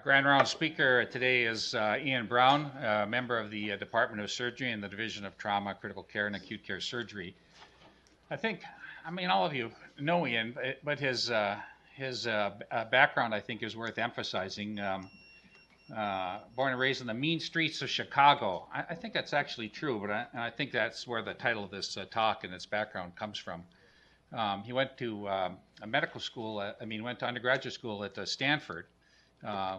Grand Round speaker today is Ian Brown, member of the Department of Surgery and the Division of Trauma, Critical Care, and Acute Care Surgery. All of you know Ian, but his background, I think, is worth emphasizing. Born and raised in the mean streets of Chicago. I think that's actually true, but I think that's where the title of this talk and its background comes from. He went to a medical school, went to undergraduate school at Stanford,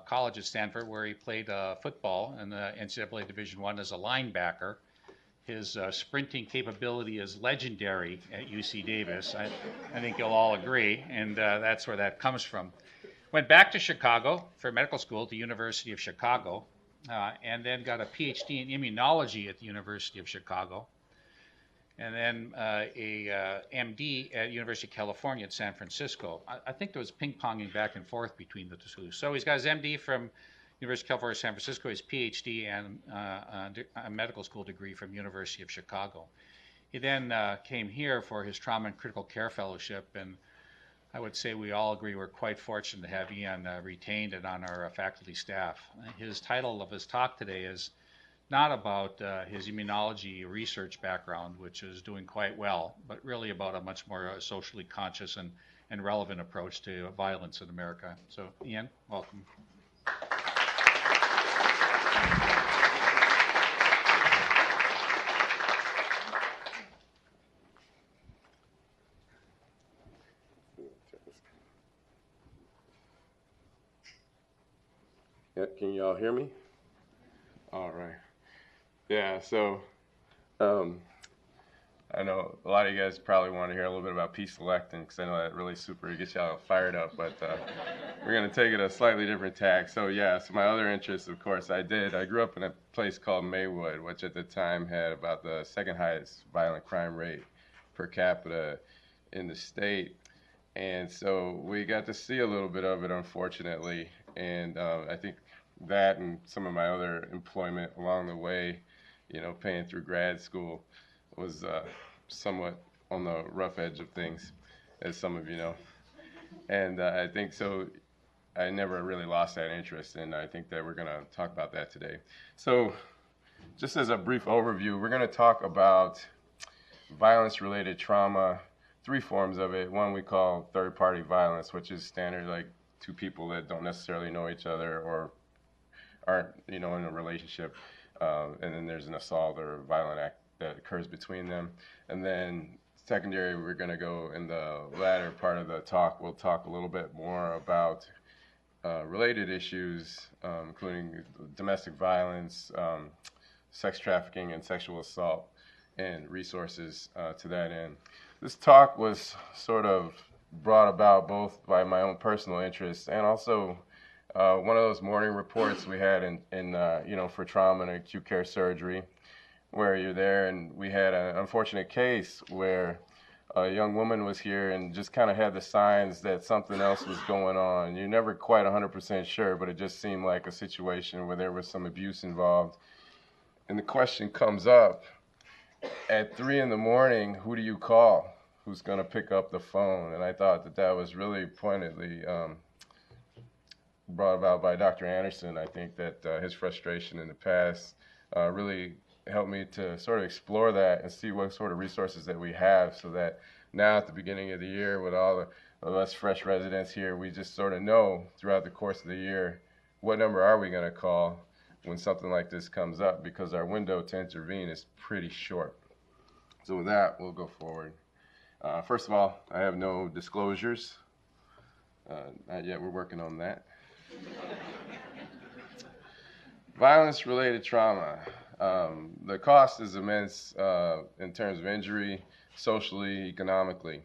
college at Stanford, where he played football in the NCAA Division I as a linebacker. His sprinting capability is legendary at UC Davis. I think you'll all agree, and that's where that comes from. Went back to Chicago for medical school at the University of Chicago, and then got a PhD in immunology at the University of Chicago, and then a MD at University of California at San Francisco. I think there was ping-ponging back and forth between the two. So he's got his MD from University of California, San Francisco, his PhD and a medical school degree from University of Chicago. He then came here for his Trauma and Critical Care Fellowship, and I would say we all agree we're quite fortunate to have Ian retained and on our faculty staff. His title of his talk today is not about his immunology research background, which is doing quite well, but really about a much more socially conscious and relevant approach to violence in America. So, Ian, welcome. Yeah, can you all hear me? All right. Yeah, so I know a lot of you guys probably want to hear a little bit about P-selectin, because I know that really gets y'all fired up, but we're going to take it a slightly different tack. So my other interests, of course, I grew up in a place called Maywood, which at the time had about the second highest violent crime rate per capita in the state. And so we got to see a little bit of it, unfortunately. And I think that and some of my other employment along the way, paying through grad school, was somewhat on the rough edge of things, as some of you know. And I think so. I never really lost that interest, and I think that we're going to talk about that today. So just as a brief overview, we're going to talk about violence-related trauma, three forms of it. One we call third-party violence, which is standard, like two people that don't necessarily know each other or aren't, in a relationship, and then there's an assault or a violent act that occurs between them. And then secondary, we're going to go in the latter part of the talk, we'll talk a little bit more about related issues, including domestic violence, sex trafficking, and sexual assault, and resources to that end. This talk was sort of brought about both by my own personal interests and also one of those morning reports we had for trauma and acute care surgery, where you're there, and we had an unfortunate case where a young woman was here and just kind of had the signs that something else was going on. You're never quite 100% sure, but it just seemed like a situation where there was some abuse involved. And the question comes up, at 3 in the morning, who do you call? Who's going to pick up the phone? And I thought that was really pointedly brought about by Dr. Anderson. I think that his frustration in the past really helped me to sort of explore that and see what sort of resources that we have, so that now at the beginning of the year, with all of us fresh residents here, we just sort of know throughout the course of the year what number are we going to call when something like this comes up, because our window to intervene is pretty short. So with that, we'll go forward. First of all, I have no disclosures. Not yet, we're working on that. Violence-related trauma. The cost is immense in terms of injury, socially, economically.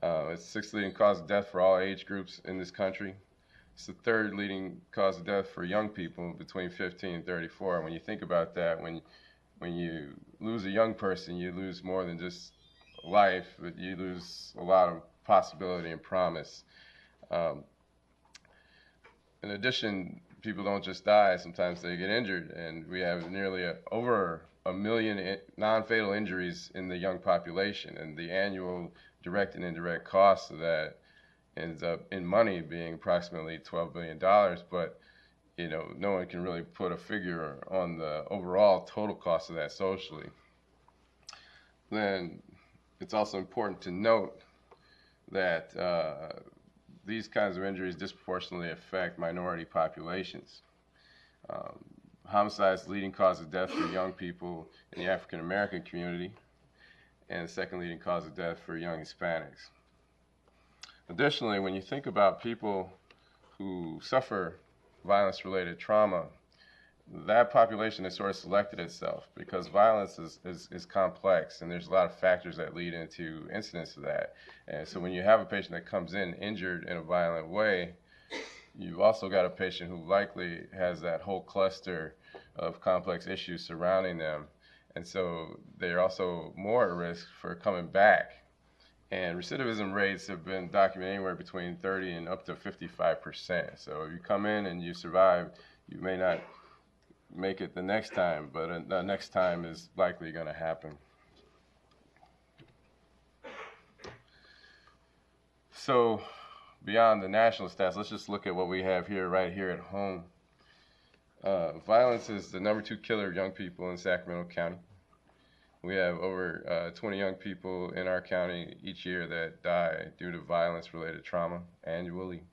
It's the 6th leading cause of death for all age groups in this country. It's the 3rd leading cause of death for young people between 15 and 34. When you think about that, when you lose a young person, you lose more than just life, but you lose a lot of possibility and promise. In addition, people don't just die, sometimes they get injured, and we have nearly over 1 million non-fatal injuries in the young population, and the annual direct and indirect costs of that ends up in money being approximately $12 billion, but you know, no one can really put a figure on the overall total cost of that socially. Then it's also important to note that these kinds of injuries disproportionately affect minority populations. Homicide is the leading cause of death for young people in the African American community, and the second leading cause of death for young Hispanics. Additionally, when you think about people who suffer violence-related trauma, that population has sort of selected itself because violence is complex, and there's a lot of factors that lead into incidents of that. And so when you have a patient that comes in injured in a violent way, you've also got a patient who likely has that whole cluster of complex issues surrounding them. And so they're also more at risk for coming back. And recidivism rates have been documented anywhere between 30 and up to 55%. So if you come in and you survive, you may not make it the next time, but the next time is likely going to happen. So beyond the national stats, let's just look at what we have here, right here at home. Violence is the #2 killer of young people in Sacramento County. We have over 20 young people in our county each year that die due to violence-related trauma annually,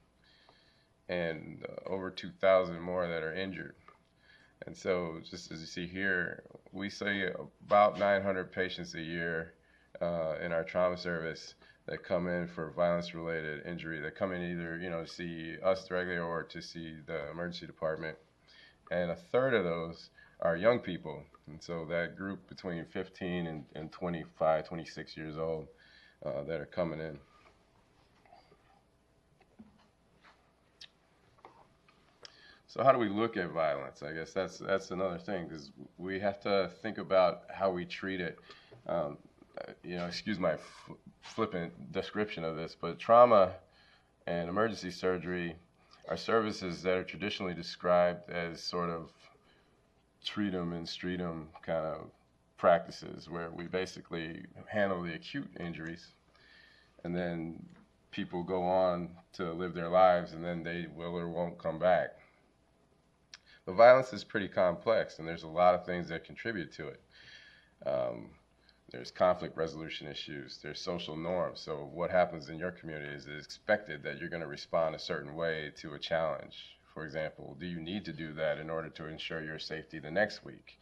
and over 2,000 more that are injured. And so, just as you see here, we see about 900 patients a year in our trauma service that come in for violence-related injury, that come in either, you know, to see us directly or to see the emergency department. And a third of those are young people. And so that group between 15 and 25, 26 years old that are coming in. So how do we look at violence? I guess that's another thing, because we have to think about how we treat it. You know, excuse my flippant description of this, but trauma and emergency surgery are services that are traditionally described as sort of treat 'em and street 'em kind of practices, where we basically handle the acute injuries, and then people go on to live their lives, and then they will or won't come back. But violence is pretty complex, and there's a lot of things that contribute to it. There's conflict resolution issues, there's social norms. So what happens in your community is it's expected that you're going to respond a certain way to a challenge. For example, do you need to do that in order to ensure your safety the next week?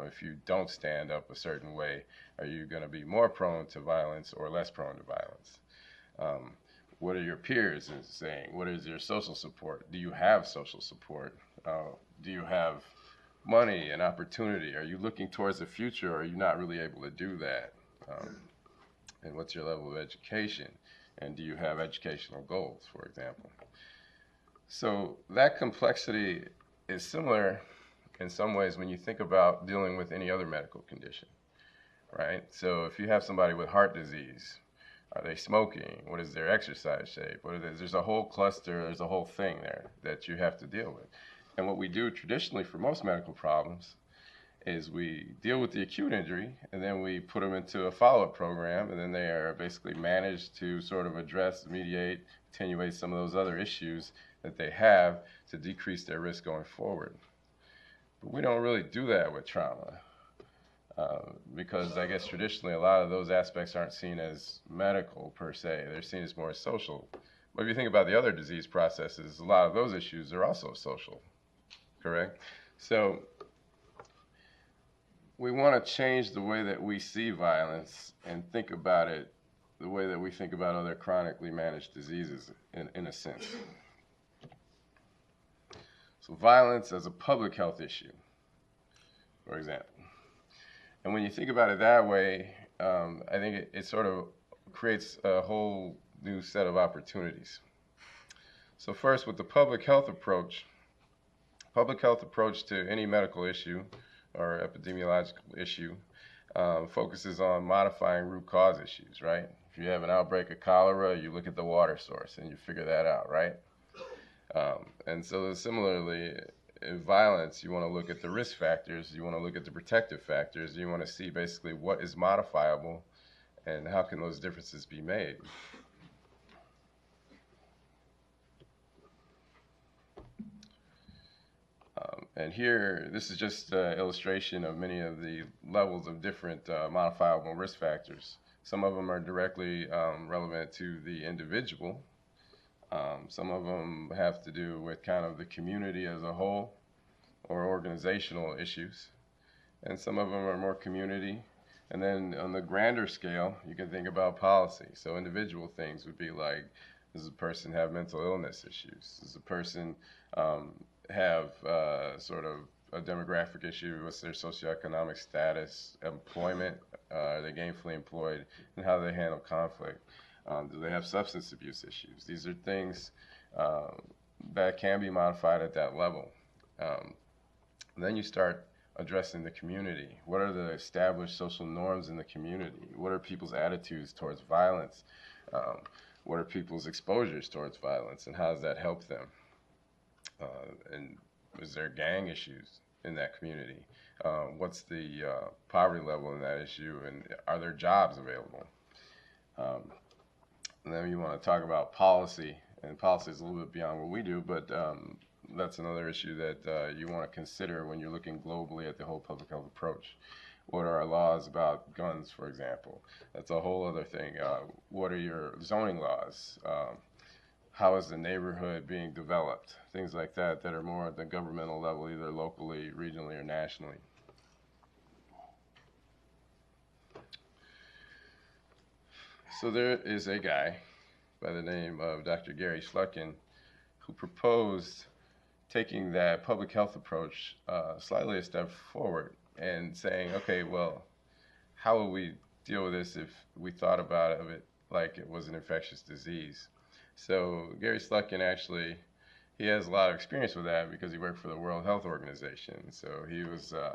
If you don't stand up a certain way, are you going to be more prone to violence or less prone to violence? What are your peers saying? What is your social support? Do you have social support? Do you have money and opportunity? Are you looking towards the future, or are you not really able to do that? And what's your level of education? And do you have educational goals, for example? So that complexity is similar in some ways when you think about dealing with any other medical condition, right? So if you have somebody with heart disease, are they smoking? What is their exercise shape? There's a whole cluster, there's a whole thing there that you have to deal with. And what we do traditionally for most medical problems is we deal with the acute injury, and then we put them into a follow-up program, and then they are basically managed to sort of address, mediate, attenuate some of those other issues that they have to decrease their risk going forward. But we don't really do that with trauma because I guess traditionally a lot of those aspects aren't seen as medical per se. They're seen as more social. But if you think about the other disease processes, a lot of those issues are also social, correct? So we want to change the way that we see violence and think about it the way that we think about other chronically managed diseases in a sense. So violence as a public health issue, for example. And when you think about it that way, I think it sort of creates a whole new set of opportunities. So first, with the public health approach to any medical issue or epidemiological issue focuses on modifying root cause issues, right? If you have an outbreak of cholera, you look at the water source and you figure that out, right? And so similarly, in violence, you want to look at the risk factors, you want to look at the protective factors, you want to see basically what is modifiable and how can those differences be made. And here, this is just an illustration of many of the levels of different modifiable risk factors. Some of them are directly relevant to the individual. Some of them have to do with kind of the community as a whole or organizational issues. And some of them are more community. And then on the grander scale, you can think about policy. So individual things would be like, does a person have mental illness issues? Does a person have sort of a demographic issue? What's their socioeconomic status, employment? Are they gainfully employed? And how do they handle conflict? Do they have substance abuse issues? These are things that can be modified at that level. Then you start addressing the community. What are the established social norms in the community? What are people's attitudes towards violence? What are people's exposures towards violence, and how does that help them? And is there gang issues in that community? What's the poverty level in that issue, and are there jobs available? And then you want to talk about policy, and policy is a little bit beyond what we do, but that's another issue that you want to consider when you're looking globally at the whole public health approach. What are our laws about guns, for example? That's a whole other thing. What are your zoning laws? How is the neighborhood being developed? Things like that that are more at the governmental level, either locally, regionally, or nationally. So there is a guy by the name of Dr. Gary Slutkin who proposed taking that public health approach slightly a step forward and saying, okay, well, how would we deal with this if we thought about it like it was an infectious disease? So Gary Slutkin actually, he has a lot of experience with that because he worked for the World Health Organization. So he was in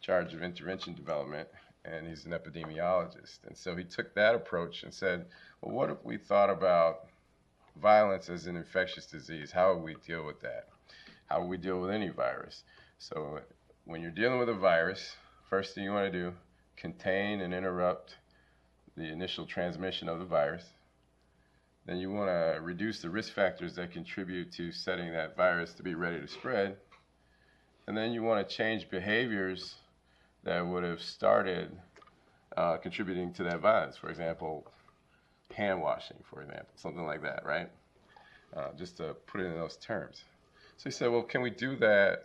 charge of intervention development, and he's an epidemiologist. And so he took that approach and said, well, what if we thought about violence as an infectious disease? How would we deal with that? How would we deal with any virus? So when you're dealing with a virus, first thing you want to do, contain and interrupt the initial transmission of the virus. Then you want to reduce the risk factors that contribute to setting that virus to be ready to spread. And then you want to change behaviors that would have started contributing to that violence. For example, hand washing, for example, something like that, right? Just to put it in those terms. So he said, well, can we do that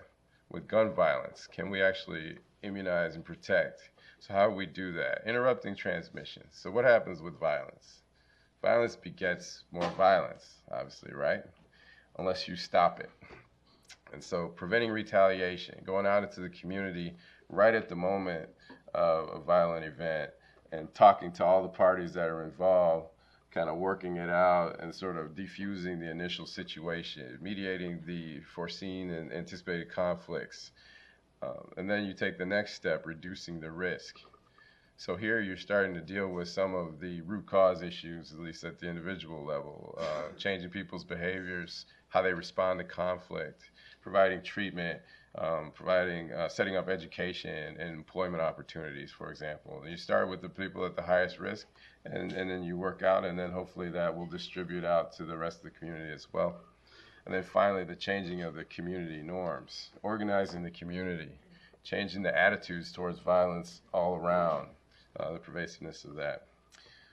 with gun violence? Can we actually immunize and protect? So how do we do that? Interrupting transmission. So what happens with violence? Violence begets more violence, obviously, right? Unless you stop it. And so preventing retaliation, going out into the community right at the moment of a violent event and talking to all the parties that are involved, kind of working it out and sort of defusing the initial situation, mediating the foreseen and anticipated conflicts. And then you take the next step, reducing the risk. So here you're starting to deal with some of the root cause issues, at least at the individual level, changing people's behaviors, how they respond to conflict, providing treatment, setting up education and employment opportunities, for example. And you start with the people at the highest risk, and then you work out, and then hopefully that will distribute out to the rest of the community as well. And then finally, the changing of the community norms, organizing the community, changing the attitudes towards violence all around, the pervasiveness of that.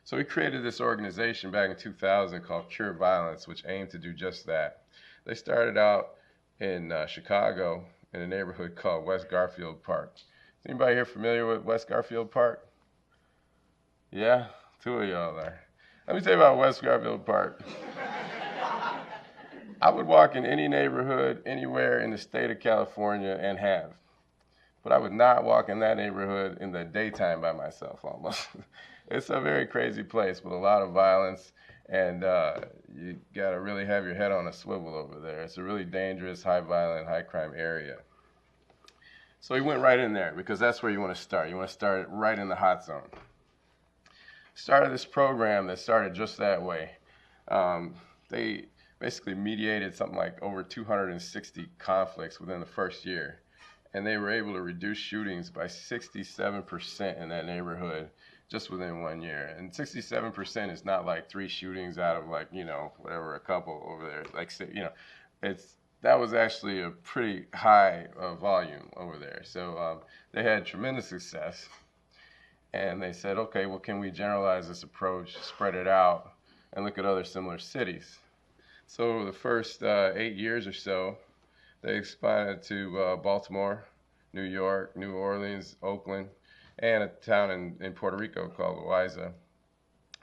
So we created this organization back in 2000 called Cure Violence, which aimed to do just that. They started out in Chicago in a neighborhood called West Garfield Park. Is anybody here familiar with West Garfield Park? Yeah? Two of y'all are. Let me tell you about West Garfield Park. I would walk in any neighborhood anywhere in the state of California and have. But I would not walk in that neighborhood in the daytime by myself almost. It's a very crazy place with a lot of violence, and you got to really have your head on a swivel over there. It's a really dangerous, high violent, high crime area. So we went right in there because that's where you want to start. You want to start right in the hot zone. Started this program that started just that way. They basically mediated something like over 260 conflicts within the first year. And they were able to reduce shootings by 67% in that neighborhood just within 1 year. And 67% is not like 3 shootings out of like, whatever, a couple over there. Like, it's that was actually a pretty high volume over there. So they had tremendous success, and they said, okay, well, can we generalize this approach, spread it out, and look at other similar cities? So over the first 8 years or so, they expanded to Baltimore, New York, New Orleans, Oakland, and a town in Puerto Rico called Loiza.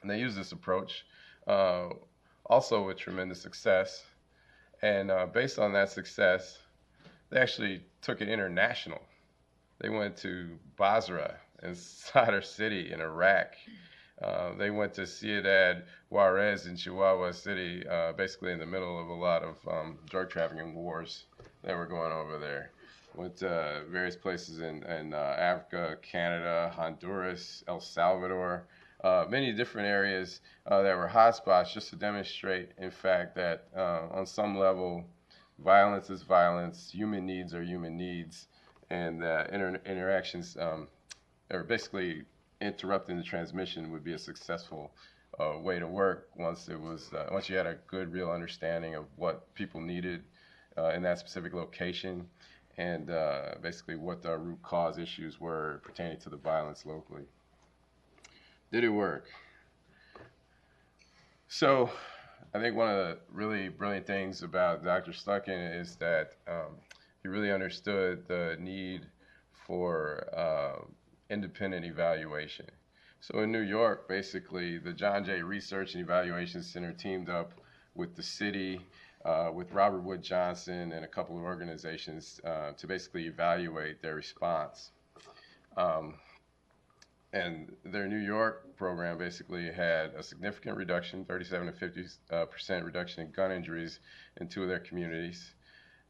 And they used this approach, also with tremendous success. And based on that success, they actually took it international. They went to Basra and Sadr City in Iraq. They went to Ciudad Juarez in Chihuahua City, basically in the middle of a lot of drug trafficking wars that were going over there. Went to various places in Africa, Canada, Honduras, El Salvador, many different areas that were hotspots, just to demonstrate, in fact, that on some level, violence is violence, human needs are human needs, and interactions are basically interrupting the transmission would be a successful way to work once you had a good, real understanding of what people needed in that specific location, and basically what the root cause issues were pertaining to the violence locally. Did it work? So I think one of the really brilliant things about Dr. Stucken is that he really understood the need for independent evaluation. So in New York, basically, the John Jay Research and Evaluation Center teamed up with the city, with Robert Wood Johnson and a couple of organizations to basically evaluate their response. And their New York program basically had a significant reduction, 37 to 50% reduction in gun injuries in 2 of their communities,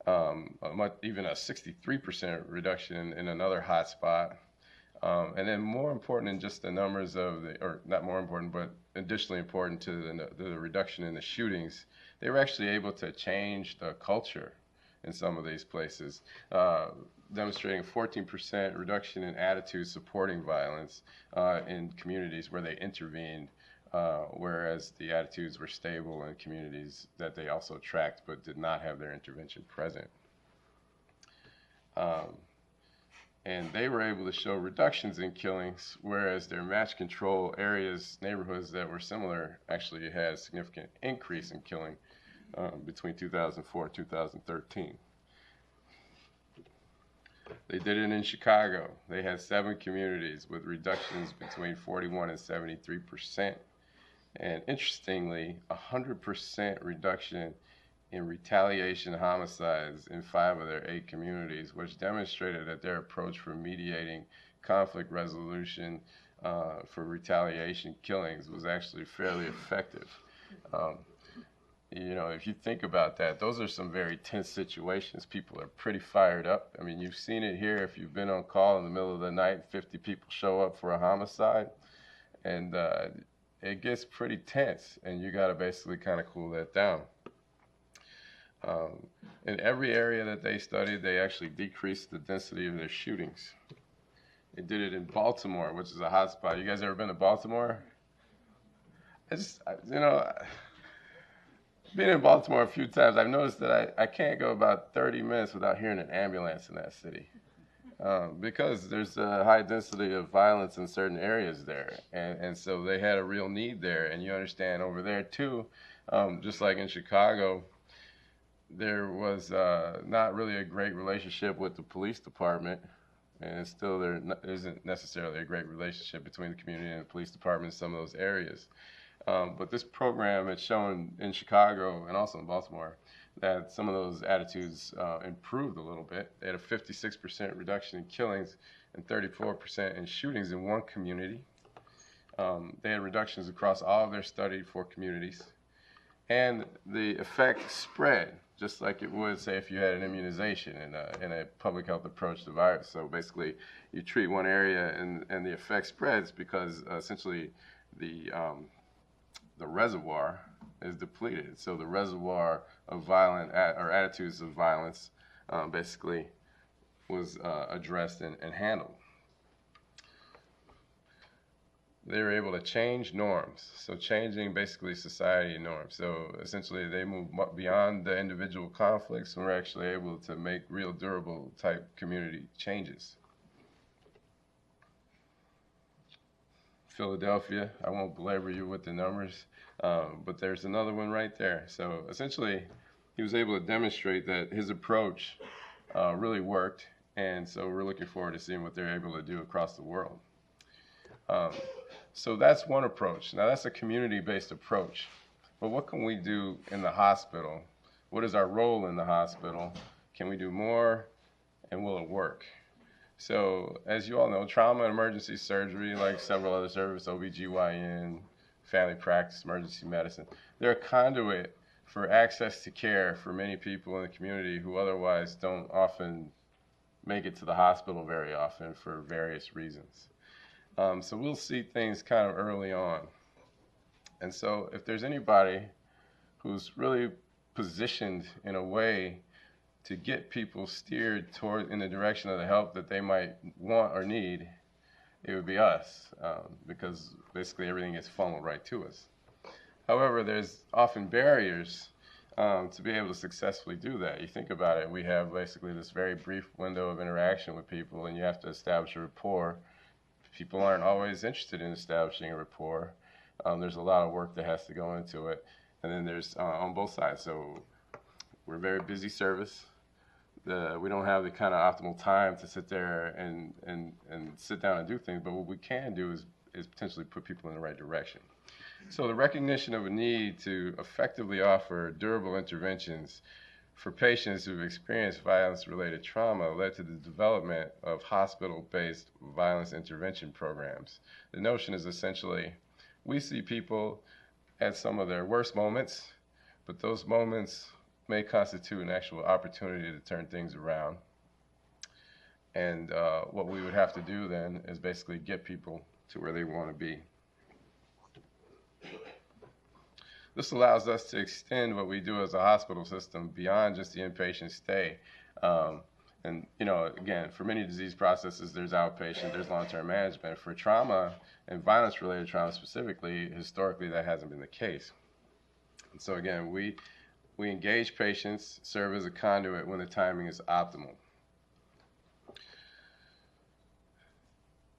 even a 63% reduction in another hotspot. And then more important than just the numbers or not more important, but additionally important to the reduction in the shootings, they were actually able to change the culture in some of these places, demonstrating a 14% reduction in attitudes supporting violence in communities where they intervened, whereas the attitudes were stable in communities that they also tracked but did not have their intervention present. And they were able to show reductions in killings, whereas their match control areas, neighborhoods that were similar, actually had a significant increase in killing between 2004 and 2013. They did it in Chicago. They had 7 communities with reductions between 41 and 73%. And interestingly, 100% reduction in retaliation homicides in 5 of their 8 communities, which demonstrated that their approach for mediating conflict resolution for retaliation killings was actually fairly effective. You know, if you think about that, those are some very tense situations. People are pretty fired up. I mean, you've seen it here. If you've been on call in the middle of the night, 50 people show up for a homicide, and it gets pretty tense, and you got to basically kind of cool that down. In every area that they studied, they actually decreased the density of their shootings. They did it in Baltimore, which is a hot spot. You guys ever been to Baltimore? Being in Baltimore a few times, I've noticed that I can't go about 30 minutes without hearing an ambulance in that city, because there's a high density of violence in certain areas there. And so they had a real need there. And you understand over there too, just like in Chicago, there was not really a great relationship with the police department, and still there isn't necessarily a great relationship between the community and the police department in some of those areas. But this program had shown in Chicago and also in Baltimore that some of those attitudes improved a little bit. They had a 56% reduction in killings and 34% in shootings in one community. They had reductions across all of their studied 4 communities. And the effect spread, just like it would, say, if you had an immunization in a public health approach to the virus. So basically, you treat one area and the effect spreads because essentially the reservoir is depleted. So the reservoir of violent or attitudes of violence basically was addressed and handled. they were able to change norms. So changing basically society norms. So essentially they move beyond the individual conflicts and we're actually able to make real durable type community changes. Philadelphia, I won't belabor you with the numbers, but there's another one right there. So essentially he was able to demonstrate that his approach really worked, and so we're looking forward to seeing what they're able to do across the world. So that's one approach. Now that's a community-based approach. But what can we do in the hospital? What is our role in the hospital? Can we do more? And will it work? So as you all know, trauma and emergency surgery, like several other services, OBGYN, family practice, emergency medicine, they're a conduit for access to care for many people in the community who otherwise don't often make it to the hospital very often for various reasons. So we'll see things kind of early on. And so if there's anybody who's really positioned in a way to get people steered toward in the direction of the help that they might want or need, it would be us, because basically everything gets funneled right to us. However, there's often barriers to be able to successfully do that. You think about it, we have basically this very brief window of interaction with people, and you have to establish a rapport. People aren't always interested in establishing a rapport. There's a lot of work that has to go into it. And then there's on both sides. So we're a very busy service. We don't have the kind of optimal time to sit there and sit down and do things. But what we can do is potentially put people in the right direction. So the recognition of a need to effectively offer durable interventions for patients who've experienced violence-related trauma led to the development of hospital-based violence intervention programs. The notion is essentially, we see people at some of their worst moments, but those moments may constitute an actual opportunity to turn things around. And what we would have to do then is basically get people to where they want to be. This allows us to extend what we do as a hospital system beyond just the inpatient stay. And again, for many disease processes, there's outpatient, there's long-term management. For trauma and violence-related trauma specifically, historically, that hasn't been the case. And so again, we engage patients, serve as a conduit when the timing is optimal.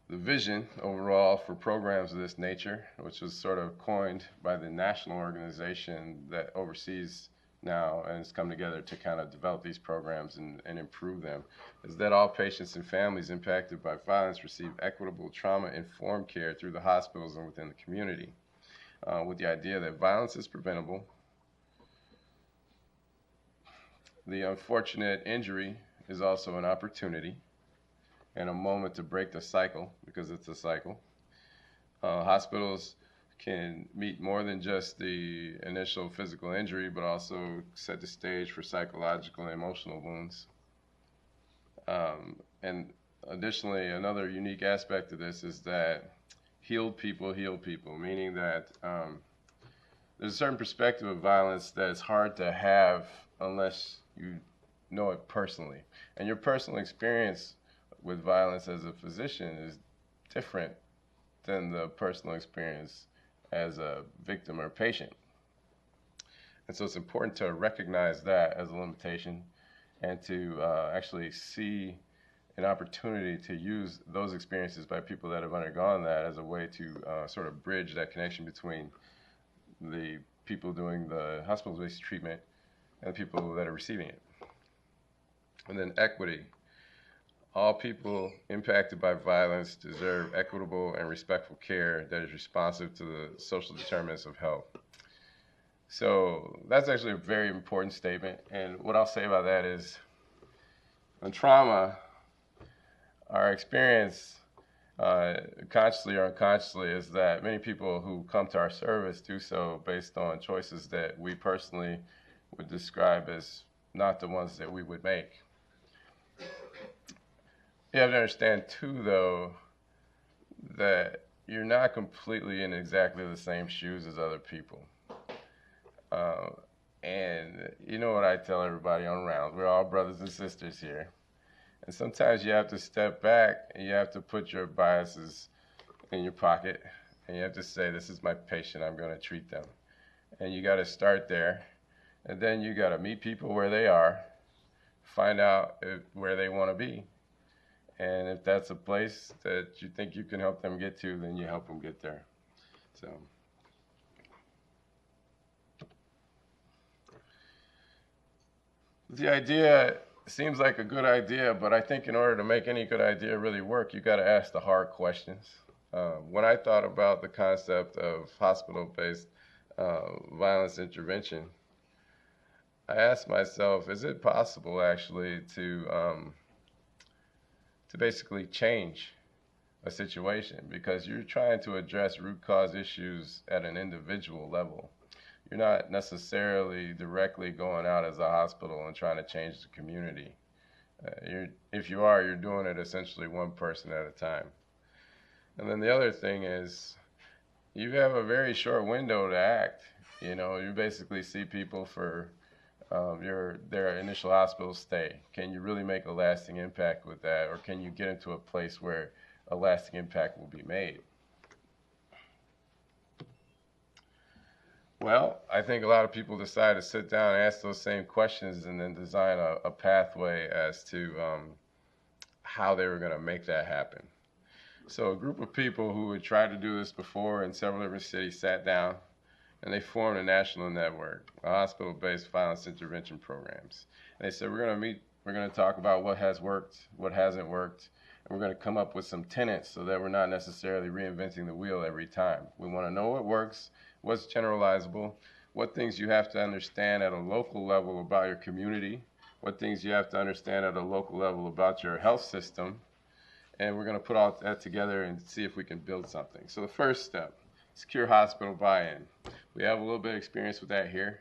The vision overall for programs of this nature, which was sort of coined by the national organization that oversees now and has come together to kind of develop these programs and improve them, is that all patients and families impacted by violence receive equitable trauma-informed care through the hospitals and within the community, with the idea that violence is preventable. The unfortunate injury is also an opportunity and a moment to break the cycle, because it's a cycle. Hospitals can meet more than just the initial physical injury, but also set the stage for psychological and emotional wounds. And additionally, another unique aspect of this is that healed people heal people, meaning that there's a certain perspective of violence that is hard to have unless you know it personally. And your personal experience with violence as a physician is different than the personal experience as a victim or patient. And so it's important to recognize that as a limitation and to actually see an opportunity to use those experiences by people that have undergone that as a way to sort of bridge that connection between the people doing the hospital-based treatment and the people that are receiving it. And then equity. All people impacted by violence deserve equitable and respectful care that is responsive to the social determinants of health. So that's actually a very important statement. And what I'll say about that is, in trauma, our experience, consciously or unconsciously, is that many people who come to our service do so based on choices that we personally would describe as not the ones that we would make. You have to understand too, though, that you're not completely in exactly the same shoes as other people. And you know what I tell everybody on rounds, we're all brothers and sisters here. And sometimes you have to step back and you have to put your biases in your pocket and you have to say, this is my patient, I'm going to treat them. And you got to start there, and then you got to meet people where they are, find out where they want to be, and if that's a place that you think you can help them get to, then you help them get there. So the idea seems like a good idea, but I think in order to make any good idea really work, you got to ask the hard questions. When I thought about the concept of hospital-based violence intervention, I asked myself, is it possible actually to basically change a situation? Because you're trying to address root cause issues at an individual level. You're not necessarily directly going out as a hospital and trying to change the community. If you are, you're doing it essentially one person at a time. And then the other thing is, you have a very short window to act. You know, you basically see people for their initial hospital stay. Can you really make a lasting impact with that, or can you get into a place where a lasting impact will be made? Well, I think a lot of people decide to sit down and ask those same questions and then design a pathway as to how they were going to make that happen. So a group of people who had tried to do this before in several different cities sat down and they formed a national network of hospital-based violence intervention programs. And they said, we're going to meet, we're going to talk about what has worked, what hasn't worked, and we're going to come up with some tenets so that we're not necessarily reinventing the wheel every time. We want to know what works, what's generalizable, what things you have to understand at a local level about your community, what things you have to understand at a local level about your health system, and we're going to put all that together and see if we can build something. So the first step, secure hospital buy-in. We have a little bit of experience with that here,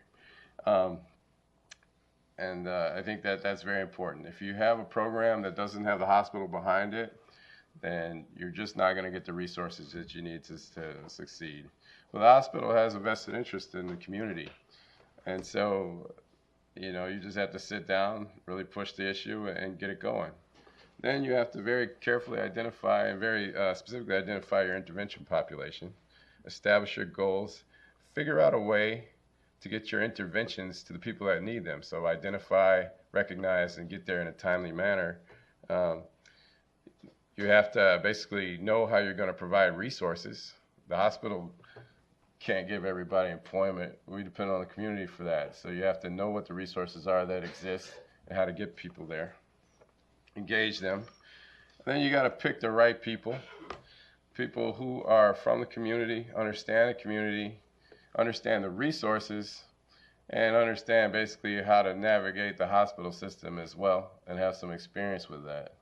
and I think that that's very important. If you have a program that doesn't have the hospital behind it, then you're just not going to get the resources that you need to succeed. Well, the hospital has a vested interest in the community, and so you know, you just have to sit down, really push the issue, and get it going. Then you have to very carefully identify and very specifically identify your intervention population, establish your goals, figure out a way to get your interventions to the people that need them. So identify, recognize, and get there in a timely manner. You have to basically know how you're going to provide resources. The hospital can't give everybody employment. We depend on the community for that. So you have to know what the resources are that exist and how to get people there. Engage them. Then you got to pick the right people. People who are from the community, understand the community, understand the resources, and understand basically how to navigate the hospital system as well and have some experience with that.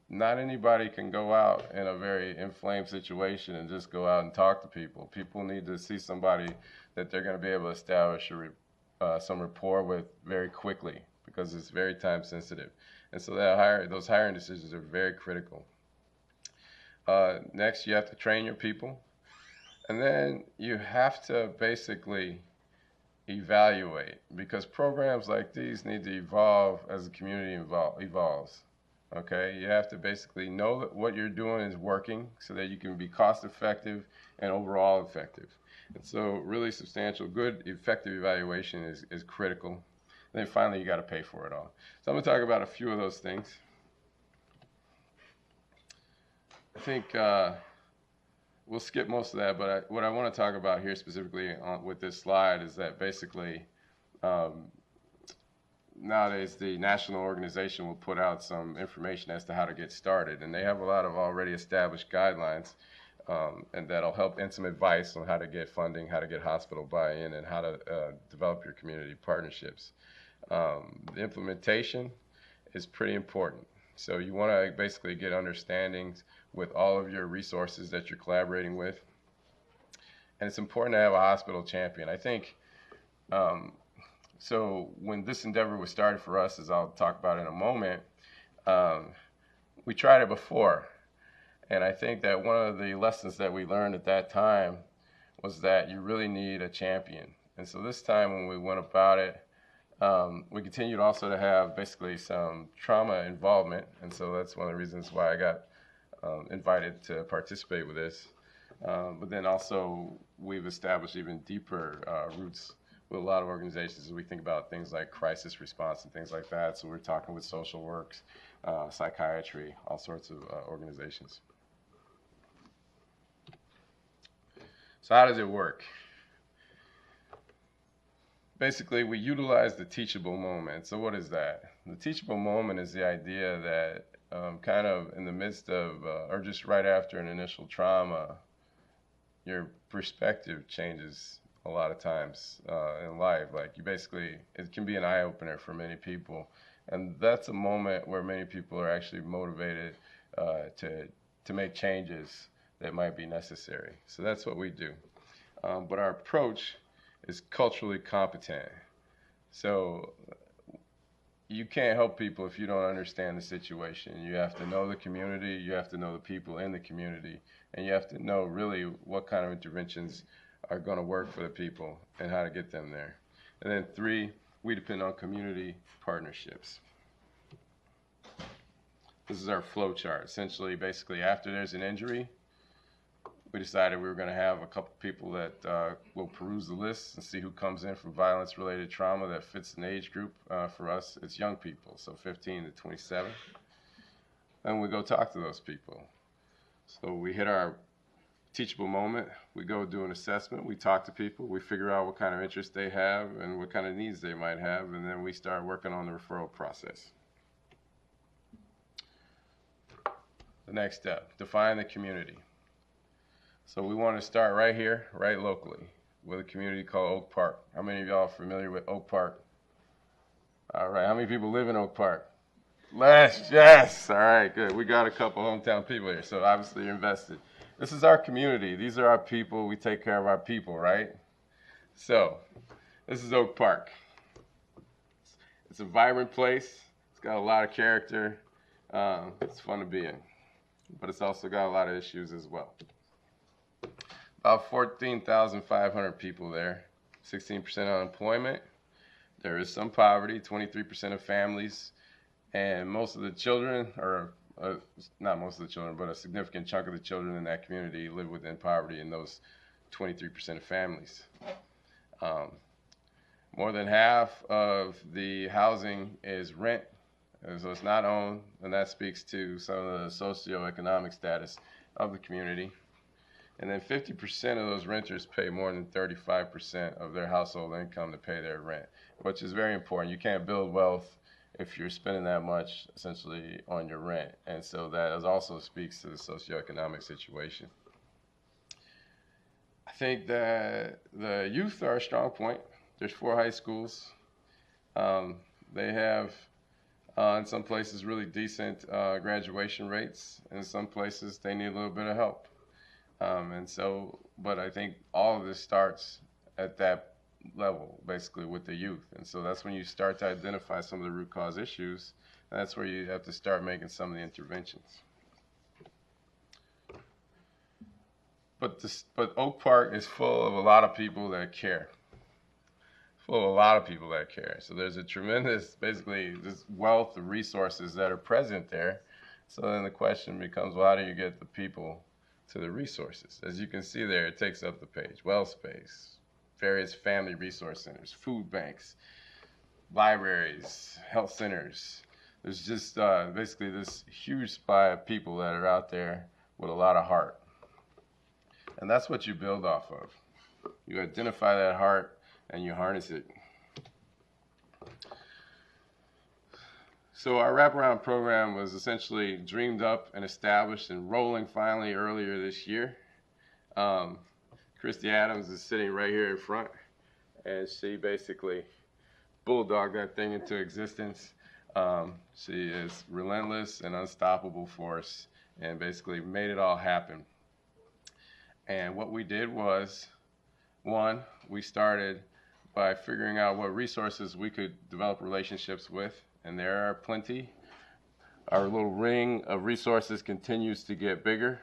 Not anybody can go out in a very inflamed situation and just go out and talk to people. People need to see somebody that they're going to be able to establish some rapport with very quickly, because it's very time sensitive. And so those hiring decisions are very critical. Next, you have to train your people. And then you have to basically evaluate, because programs like these need to evolve as the community evolves. Okay, you have to basically know that what you're doing is working so that you can be cost effective and overall effective. And so really substantial, good, effective evaluation is critical. And then finally, you got to pay for it all. So I'm going to talk about a few of those things. I think we'll skip most of that, but what I want to talk about here specifically with this slide is that basically nowadays the national organization will put out some information as to how to get started, and they have a lot of already established guidelines, and that'll help, and some advice on how to get funding, how to get hospital buy-in, and how to develop your community partnerships. The implementation is pretty important. So you want to basically get understandings with all of your resources that you're collaborating with. And it's important to have a hospital champion. I think, so when this endeavor was started for us, as I'll talk about in a moment, we tried it before. And I think that one of the lessons that we learned at that time was that you really need a champion. And so this time when we went about it, we continued also to have basically some trauma involvement, and so that's one of the reasons why I got invited to participate with this. But then also we've established even deeper roots with a lot of organizations as we think about things like crisis response and things like that. So we're talking with social works, psychiatry, all sorts of organizations. So how does it work? Basically, we utilize the teachable moment. So what is that? The teachable moment is the idea that kind of in the midst of, or just right after an initial trauma, your perspective changes a lot of times in life. Like you basically, it can be an eye-opener for many people. And that's a moment where many people are actually motivated to make changes that might be necessary. So that's what we do. But our approach is culturally competent. So you can't help people if you don't understand the situation. You have to know the community, you have to know the people in the community, and you have to know really what kind of interventions are going to work for the people and how to get them there. And then 3, we depend on community partnerships. This is our flow chart. Essentially, basically, after there's an injury, we decided we were going to have a couple people that will peruse the list and see who comes in from violence-related trauma that fits an age group. For us, it's young people, so 15 to 27. And we go talk to those people. So we hit our teachable moment. We go do an assessment. We talk to people. We figure out what kind of interest they have and what kind of needs they might have, and then we start working on the referral process. The next step, define the community. So we want to start right here, right locally, with a community called Oak Park. How many of y'all are familiar with Oak Park? All right, how many people live in Oak Park? Yes, all right, good. We got a couple hometown people here, so obviously you're invested. This is our community. These are our people. We take care of our people, right? So this is Oak Park. It's a vibrant place. It's got a lot of character. It's fun to be in, but it's also got a lot of issues as well. About 14,500 people there, 16% unemployment. There is some poverty, 23% of families, and most of the children, or not most of the children, but a significant chunk of the children in that community live within poverty in those 23% of families. More than half of the housing is rent, and so it's not owned, and that speaks to some of the socioeconomic status of the community. And then 50% of those renters pay more than 35% of their household income to pay their rent, which is very important. You can't build wealth if you're spending that much essentially on your rent. And so that also speaks to the socioeconomic situation. I think that the youth are a strong point. There's 4 high schools. They have, in some places, really decent graduation rates. In some places, they need a little bit of help. But I think all of this starts at that level, basically with the youth. And so that's when you start to identify some of the root cause issues, and that's where you have to start making some of the interventions. But Oak Park is full of a lot of people that care. So there's a tremendous, basically, this wealth of resources that are present there. So then the question becomes, well, how do you get the people to the resources? As you can see there, it takes up the page. Well space, various family resource centers, food banks, libraries, health centers. There's just basically this huge supply of people that are out there with a lot of heart. And that's what you build off of. You identify that heart and you harness it. So our Wraparound program was essentially dreamed up and established and rolling finally earlier this year. Christy Adams is sitting right here in front, and she basically bulldogged that thing into existence. She is relentless and unstoppable force and basically made it all happen. And what we did was, one, we started by figuring out what resources we could develop relationships with, and there are plenty. Our little ring of resources continues to get bigger.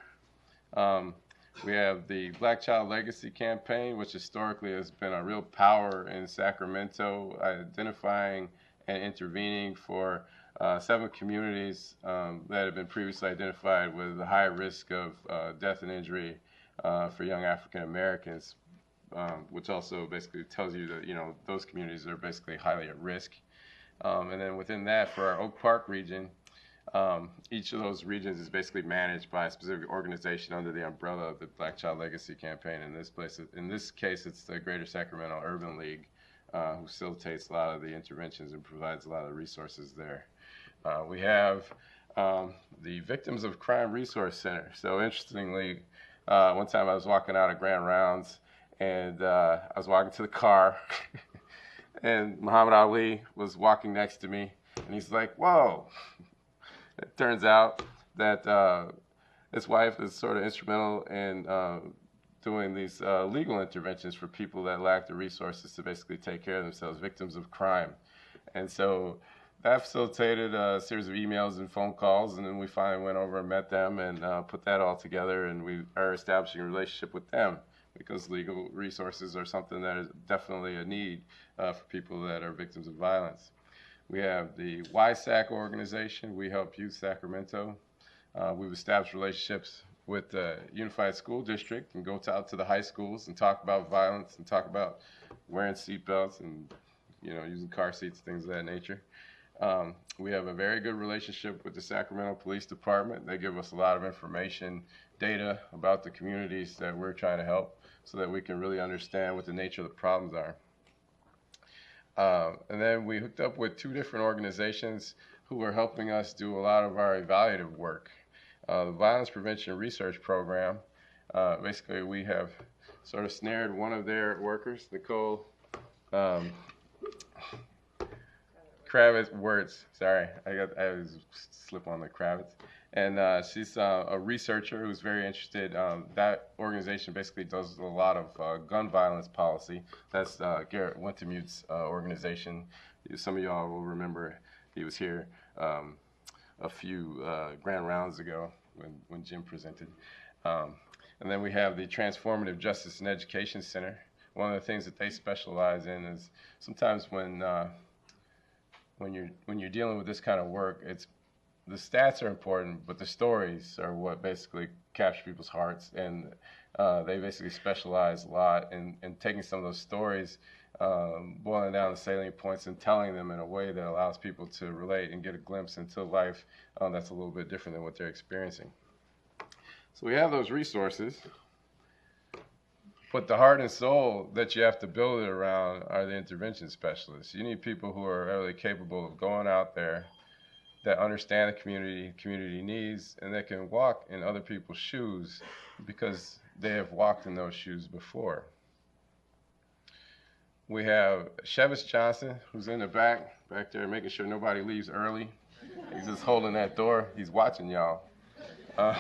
We have the Black Child Legacy Campaign, which historically has been a real power in Sacramento, identifying and intervening for 7 communities that have been previously identified with a high risk of death and injury for young African Americans, which also basically tells you that, those communities are basically highly at risk. And then within that, for our Oak Park region, each of those regions is basically managed by a specific organization under the umbrella of the Black Child Legacy Campaign. In this case, it's the Greater Sacramento Urban League, who facilitates a lot of the interventions and provides a lot of the resources there. We have the Victims of Crime Resource Center. So interestingly, one time I was walking out of Grand Rounds, and I was walking to the car, and Muhammad Ali was walking next to me, and he's like, "Whoa." It turns out that his wife is sort of instrumental in doing these legal interventions for people that lack the resources to basically take care of themselves, victims of crime. And so that facilitated a series of emails and phone calls, and then we finally went over and met them and put that all together, and we are establishing a relationship with them because legal resources are something that is definitely a need for people that are victims of violence. We have the YSAC organization, We Help Youth Sacramento. We've established relationships with the Unified School District and go out to the high schools and talk about violence and talk about wearing seatbelts and using car seats, things of that nature. We have a very good relationship with the Sacramento Police Department. They give us a lot of information, data about the communities that we're trying to help so that we can really understand what the nature of the problems are. And then we hooked up with 2 different organizations who are helping us do a lot of our evaluative work. The Violence Prevention Research Program, basically we have sort of snared one of their workers, Nicole Kravitz, sorry, I was slip on the Kravitz. And she's a researcher who's very interested. That organization basically does a lot of gun violence policy. That's Garrett Wintemute's organization. Some of y'all will remember he was here a few grand rounds ago when Jim presented. And then we have the Transformative Justice and Education Center. One of the things that they specialize in is sometimes when you're dealing with this kind of work, the stats are important, but the stories are what basically capture people's hearts, and they basically specialize a lot in taking some of those stories, boiling down the salient points and telling them in a way that allows people to relate and get a glimpse into life that's a little bit different than what they're experiencing. So we have those resources, but the heart and soul that you have to build it around are the intervention specialists. You need people who are really capable of going out there, that understand the community needs, and that can walk in other people's shoes because they have walked in those shoes before. We have Chevis Johnson, who's in the back there, making sure nobody leaves early. He's just holding that door. He's watching y'all. And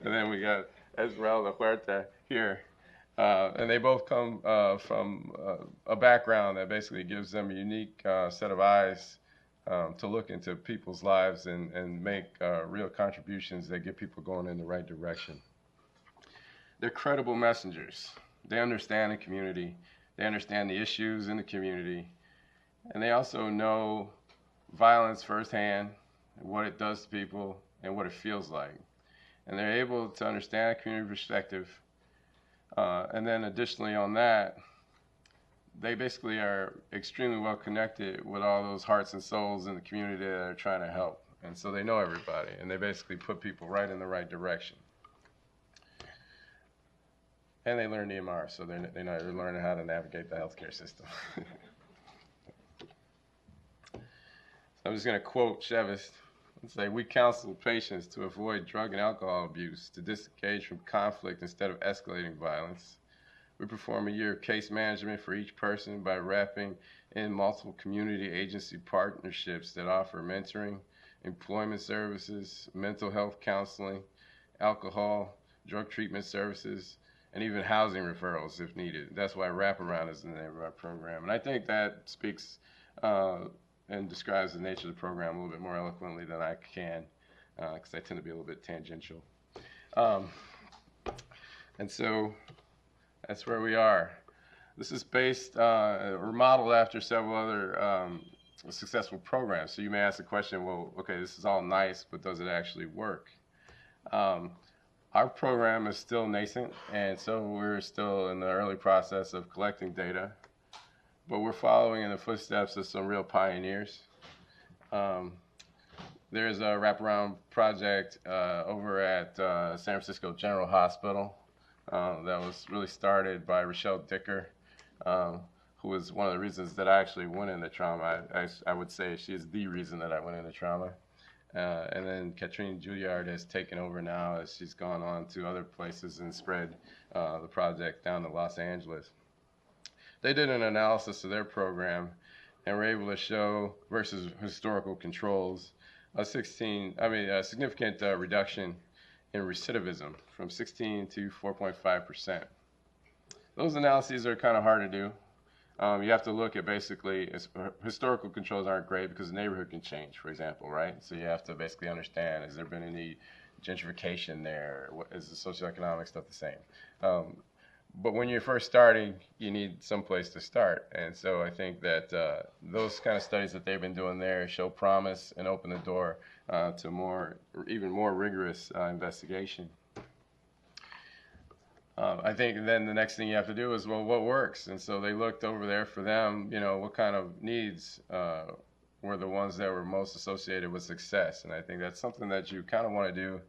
then we got Esmeralda Huerta here. And they both come from a background that basically gives them a unique set of eyes to look into people's lives and make real contributions that get people going in the right direction. They're credible messengers. They understand the community. They understand the issues in the community. And they also know violence firsthand, what it does to people, and what it feels like. And they're able to understand the community perspective. And then additionally on that, they basically are extremely well connected with all those hearts and souls in the community that are trying to help. And so they know everybody, and they basically put people right in the right direction. And they learn EMR, so they're learning how to navigate the healthcare system. So I'm just going to quote Chevis and say, "We counsel patients to avoid drug and alcohol abuse, to disengage from conflict instead of escalating violence. We perform a year of case management for each person by wrapping in multiple community agency partnerships that offer mentoring, employment services, mental health counseling, alcohol, drug treatment services, and even housing referrals if needed." That's why Wraparound is the name of our program. And I think that speaks and describes the nature of the program a little bit more eloquently than I can, because I tend to be a little bit tangential. And so that's where we are. This is based or modeled after several other successful programs. So you may ask the question, well, okay, this is all nice, but does it actually work? Our program is still nascent, and so we're still in the early process of collecting data, but we're following in the footsteps of some real pioneers. There's a Wraparound project over at San Francisco General Hospital that was really started by Rochelle Dicker, who was one of the reasons that I actually went into trauma. I would say she is the reason that I went into trauma. And then Katrine Juilliard has taken over now as she's gone on to other places and spread the project down to Los Angeles. They did an analysis of their program and were able to show, versus historical controls, a significant reduction in recidivism from 16 to 4.5%. Those analyses are kind of hard to do. You have to look at basically, historical controls aren't great because the neighborhood can change, for example, right? So you have to basically understand, has there been any gentrification there? Is the socioeconomic stuff the same? But when you're first starting, you need some place to start. And so I think that those kind of studies that they've been doing there show promise and open the door to even more rigorous investigation. I think then the next thing you have to do is, well, what works? And so they looked over there for them, what kind of needs were the ones that were most associated with success. And I think that's something that you kind of want to do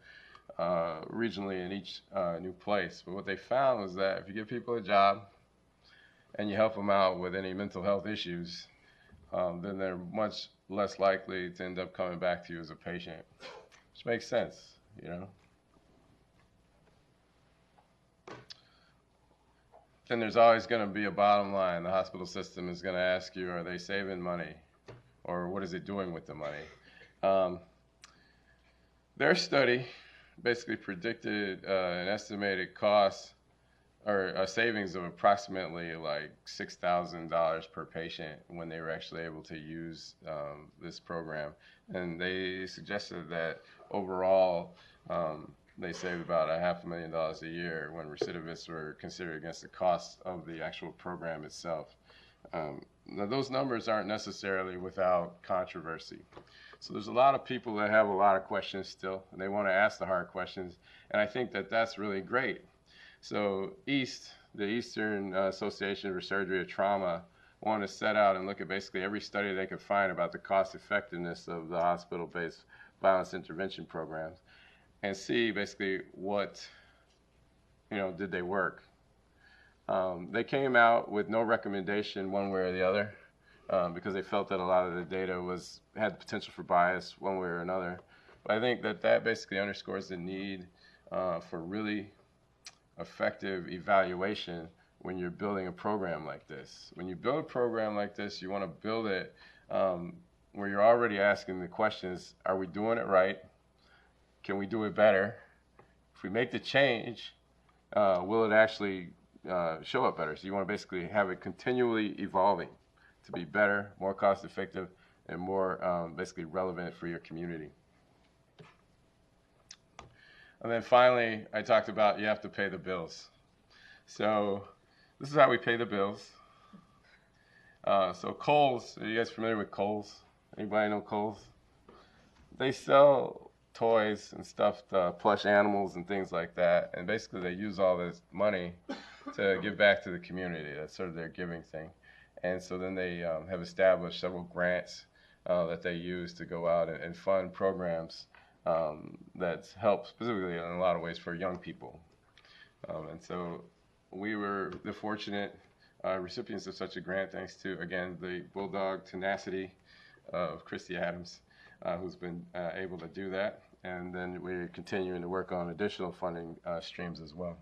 regionally in each new place. But what they found was that if you give people a job and you help them out with any mental health issues, then they're much less likely to end up coming back to you as a patient, which makes sense, Then there's always going to be a bottom line. The hospital system is going to ask you, are they saving money? Or what is it doing with the money? Their study basically predicted an estimated cost or a savings of approximately like $6,000 per patient when they were actually able to use this program. And they suggested that overall, they saved about $500,000 a year when recidivists were considered against the cost of the actual program itself. Now those numbers aren't necessarily without controversy. So there's a lot of people that have a lot of questions still, and they want to ask the hard questions, and I think that that's really great. So the Eastern Association for Surgery of Trauma wanted to set out and look at basically every study they could find about the cost effectiveness of the hospital-based violence intervention programs, and see basically what, did they work. They came out with no recommendation one way or the other because they felt that a lot of the data had the potential for bias one way or another. But I think that basically underscores the need for really effective evaluation when you're building a program like this. When you build a program like this, you want to build it where you're already asking the questions, are we doing it right? Can we do it better? If we make the change, will it actually show up better? So you want to basically have it continually evolving to be better, more cost effective, and more basically relevant for your community. And then finally, I talked about you have to pay the bills. So this is how we pay the bills. So Kohl's, are you guys familiar with Kohl's? Anybody know Kohl's? They sell toys and stuffed plush animals and things like that, and basically they use all this money to give back to the community. That's sort of their giving thing. And so then they have established several grants that they use to go out and fund programs that help specifically in a lot of ways for young people. And so we were the fortunate recipients of such a grant, thanks to, again, the bulldog tenacity of Christy Adams, who's been able to do that. And then we're continuing to work on additional funding streams as well.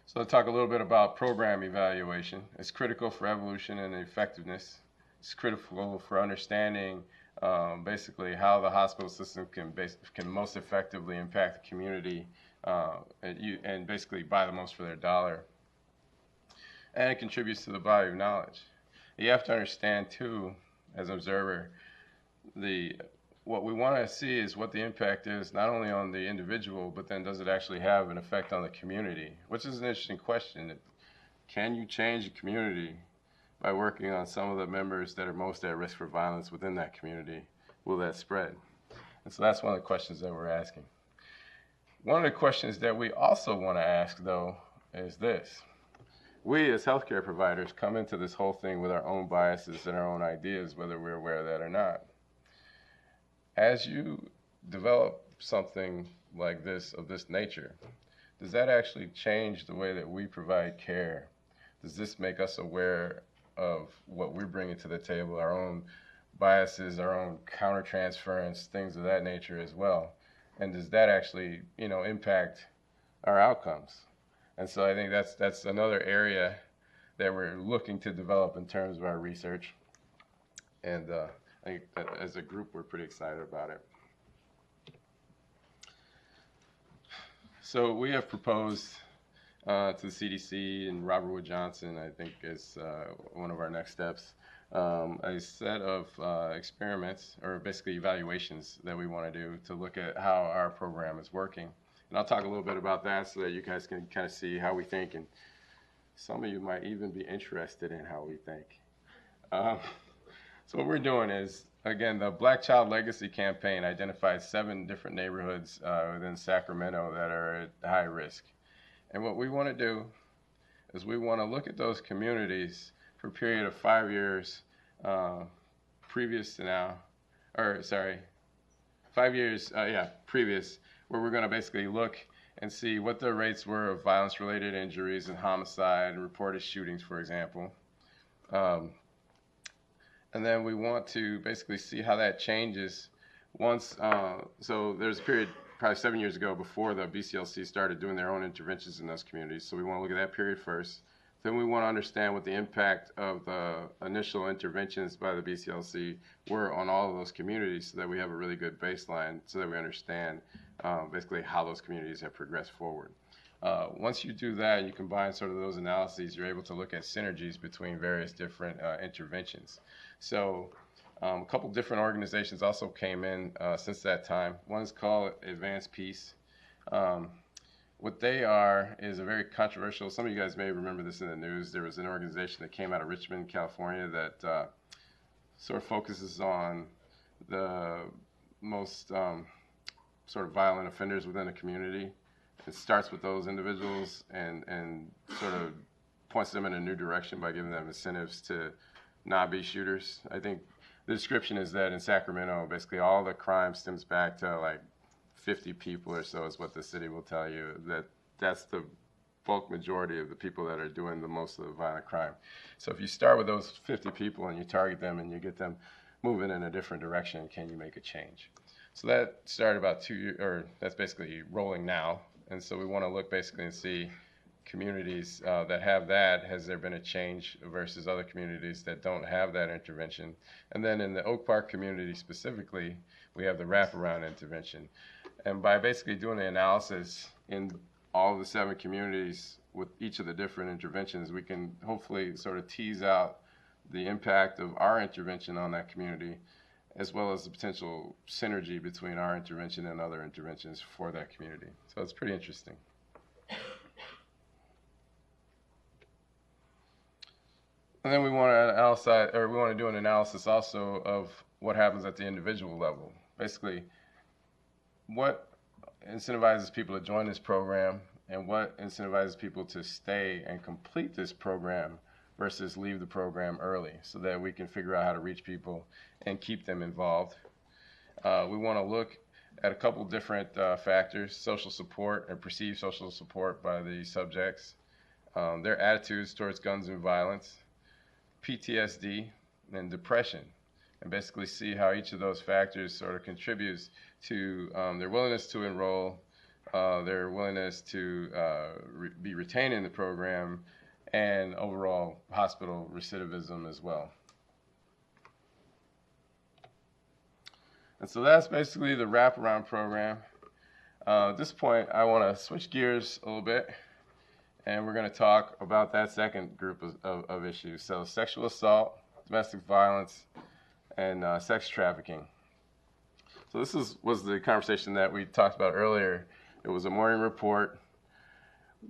So I'll talk a little bit about program evaluation. It's critical for evolution and effectiveness. It's critical for understanding basically how the hospital system can most effectively impact the community and basically buy the most for their dollar. And it contributes to the body of knowledge. You have to understand too, as an observer, what we want to see is what the impact is not only on the individual, but then does it actually have an effect on the community? Which is an interesting question. Can you change the community by working on some of the members that are most at risk for violence within that community? Will that spread? And so that's one of the questions that we're asking. One of the questions that we also want to ask, though, is this. We as healthcare providers come into this whole thing with our own biases and our own ideas, whether we're aware of that or not. As you develop something like this, of this nature, does that actually change the way that we provide care? Does this make us aware of what we're bringing to the table, our own biases, our own countertransference, things of that nature as well? And does that actually, impact our outcomes? And so I think that's another area that we're looking to develop in terms of our research. And I think that as a group, we're pretty excited about it. So we have proposed to the CDC and Robert Wood Johnson, I think, is one of our next steps, a set of experiments, or basically evaluations, that we want to do to look at how our program is working. And I'll talk a little bit about that so that you guys can kind of see how we think, and some of you might even be interested in how we think. So what we're doing is, again, the Black Child Legacy Campaign identified 7 different neighborhoods within Sacramento that are at high risk. And what we want to do is we want to look at those communities for a period of 5 years previous to now, or sorry, 5 years, previous, where we're going to basically look and see what the rates were of violence-related injuries and homicide and reported shootings, for example. And then we want to basically see how that changes once, so there's a period probably 7 years ago before the BCLC started doing their own interventions in those communities. So we want to look at that period first. Then we want to understand what the impact of the initial interventions by the BCLC were on all of those communities, so that we have a really good baseline, so that we understand basically how those communities have progressed forward. Once you do that and you combine sort of those analyses, you're able to look at synergies between various different interventions. So a couple different organizations also came in since that time. One is called Advanced Peace. What they are is a very controversial, some of you guys may remember this in the news. There was an organization that came out of Richmond, California, that sort of focuses on the most sort of violent offenders within a community. It starts with those individuals and sort of points them in a new direction by giving them incentives to not be shooters. I think the description is that in Sacramento, basically all the crime stems back to like 50 people or so is what the city will tell you, that's the bulk majority of the people that are doing the most of the violent crime. So if you start with those 50 people and you target them and you get them moving in a different direction, can you make a change? So that started about 2 years, or that's basically rolling now. And so we want to look basically and see communities that have that, has there been a change versus other communities that don't have that intervention? And then in the Oak Park community specifically, we have the Wraparound intervention. And by basically doing the analysis in all of the 7 communities with each of the different interventions, we can hopefully sort of tease out the impact of our intervention on that community, as well as the potential synergy between our intervention and other interventions for that community. So it's pretty interesting. And then we want to do an analysis also of what happens at the individual level. Basically, what incentivizes people to join this program, and what incentivizes people to stay and complete this program versus leave the program early, so that we can figure out how to reach people and keep them involved. We want to look at a couple different factors: social support and perceived social support by the subjects, their attitudes towards guns and violence, PTSD, and depression, and basically see how each of those factors sort of contributes to their willingness to enroll, their willingness to be retained in the program, and overall hospital recidivism as well. And so that's basically the Wraparound program. At this point, I want to switch gears a little bit, and we're going to talk about that second group of issues. So sexual assault, domestic violence, and sex trafficking. So this was the conversation that we talked about earlier. It was a morning report.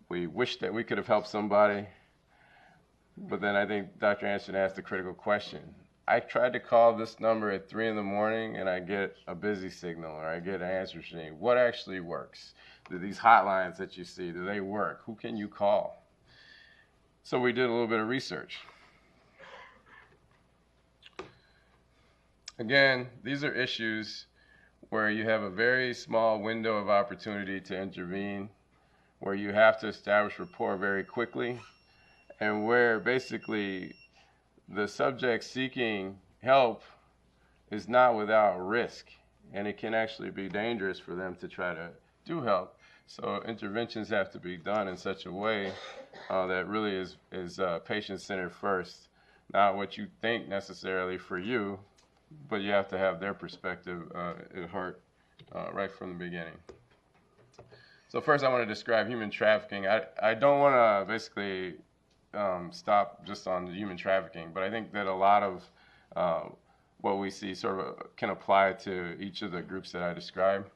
We wished that we could have helped somebody, but then I think Dr. Anderson asked a critical question. I tried to call this number at 3 in the morning and I get a busy signal or I get an answer machine. What actually works? Do these hotlines that you see, do they work? Who can you call? So we did a little bit of research. Again, these are issues where you have a very small window of opportunity to intervene, where you have to establish rapport very quickly, and where basically the subject seeking help is not without risk, and it can actually be dangerous for them to try to do help. So interventions have to be done in such a way that really is patient-centered first, not what you think necessarily for you, but you have to have their perspective at heart right from the beginning. So first I want to describe human trafficking. I don't want to basically stop just on the human trafficking, but I think that a lot of what we see sort of can apply to each of the groups that I described.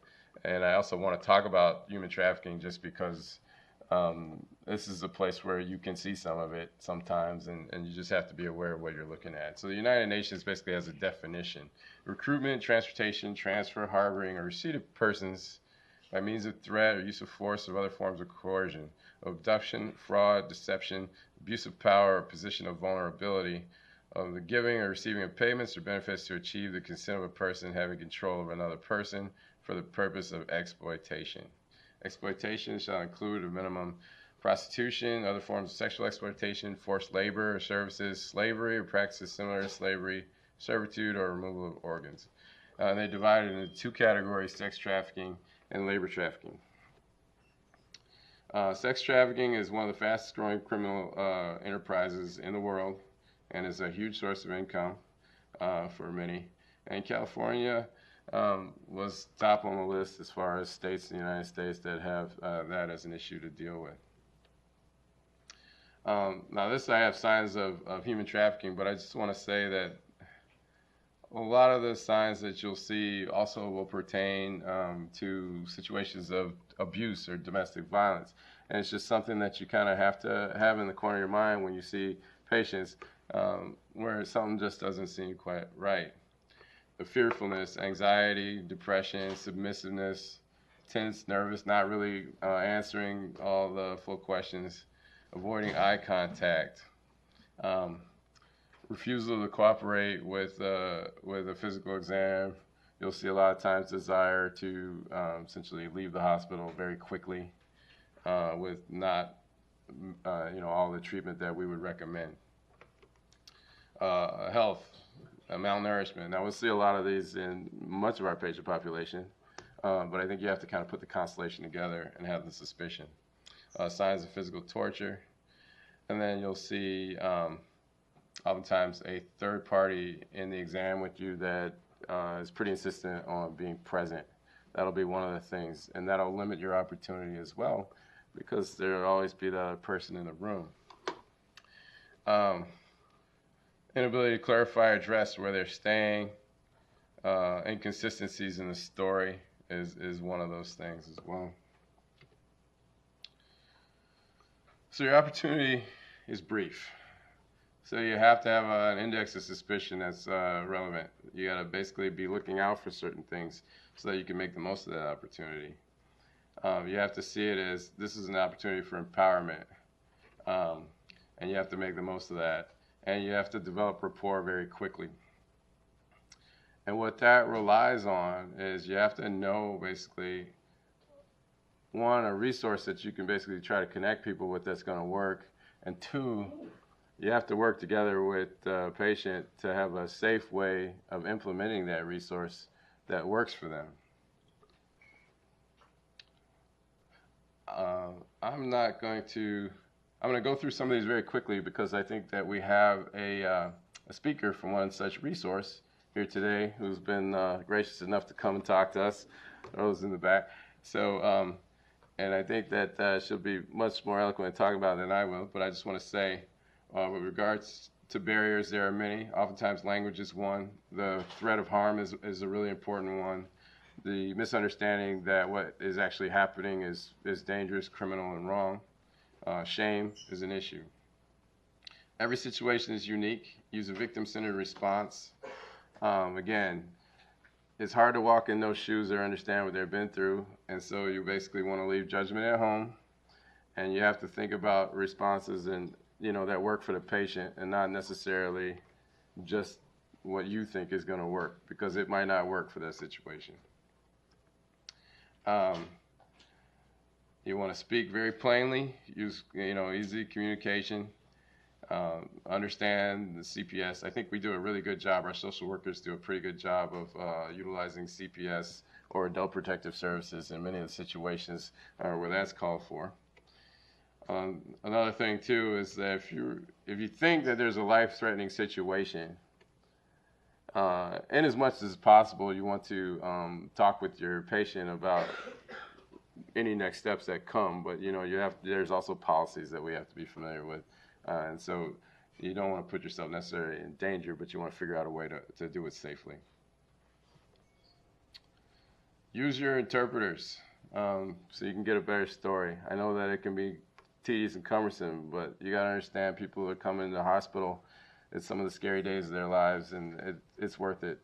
And I also want to talk about human trafficking just because this is a place where you can see some of it sometimes, and you just have to be aware of what you're looking at. So the United Nations basically has a definition: recruitment, transportation, transfer, harboring, or receipt of persons by means of threat or use of force or other forms of coercion, abduction, fraud, deception, abuse of power or position of vulnerability, of the giving or receiving of payments or benefits to achieve the consent of a person having control of another person for the purpose of exploitation. Exploitation shall include a minimum prostitution, other forms of sexual exploitation, forced labor or services, slavery or practices similar to slavery, servitude or removal of organs. They divide it into two categories: sex trafficking and labor trafficking. Sex trafficking is one of the fastest growing criminal enterprises in the world and is a huge source of income for many. And California was top on the list as far as states in the United States that have that as an issue to deal with. Now this, I have signs of human trafficking, but I just want to say that a lot of the signs that you'll see also will pertain to situations of abuse or domestic violence. And it's just something that you kind of have to have in the corner of your mind when you see patients where something just doesn't seem quite right. The fearfulness, anxiety, depression, submissiveness, tense, nervous, not really answering all the full questions, avoiding eye contact, refusal to cooperate with a physical exam. You'll see a lot of times desire to essentially leave the hospital very quickly with not all the treatment that we would recommend. Health, malnourishment. Now we'll see a lot of these in much of our patient population, but I think you have to kind of put the constellation together and have the suspicion. Signs of physical torture, and then you'll see oftentimes a third party in the exam with you that is pretty insistent on being present. That'll be one of the things, and that'll limit your opportunity as well, because there'll always be the other person in the room. Inability to clarify or address where they're staying, inconsistencies in the story is one of those things as well. So your opportunity is brief. So you have to have an index of suspicion that's relevant. You got to basically be looking out for certain things so that you can make the most of that opportunity. You have to see it as this is an opportunity for empowerment, and you have to make the most of that. And you have to develop rapport very quickly. And what that relies on is you have to know basically, one, a resource that you can basically try to connect people with that's going to work, and two, you have to work together with the patient to have a safe way of implementing that resource that works for them. I'm going to go through some of these very quickly because I think that we have a speaker from one such resource here today who's been gracious enough to come and talk to us. Those in the back. So, and I think that she'll be much more eloquent in talking about it than I will, but I just want to say, with regards to barriers, there are many. Oftentimes language is one. The threat of harm is a really important one. The misunderstanding that what is actually happening is dangerous, criminal, and wrong. Shame is an issue. Every situation is unique, use a victim-centered response. Again, it's hard to walk in those shoes or understand what they've been through, and so you basically want to leave judgment at home, and you have to think about responses and that work for the patient, and not necessarily just what you think is going to work, because it might not work for that situation. You want to speak very plainly, use easy communication, understand the CPS. I think we do a really good job. Our social workers do a pretty good job of utilizing CPS or adult protective services in many of the situations where that's called for. Another thing too is that if you think that there's a life-threatening situation, in as much as possible, you want to talk with your patient about any next steps that come. But there's also policies that we have to be familiar with, and so you don't want to put yourself necessarily in danger, but you want to figure out a way to do it safely. Use your interpreters so you can get a better story. I know that it can be tedious and cumbersome, but you got to understand people are coming to the hospital. It's some of the scary days of their lives, and it's worth it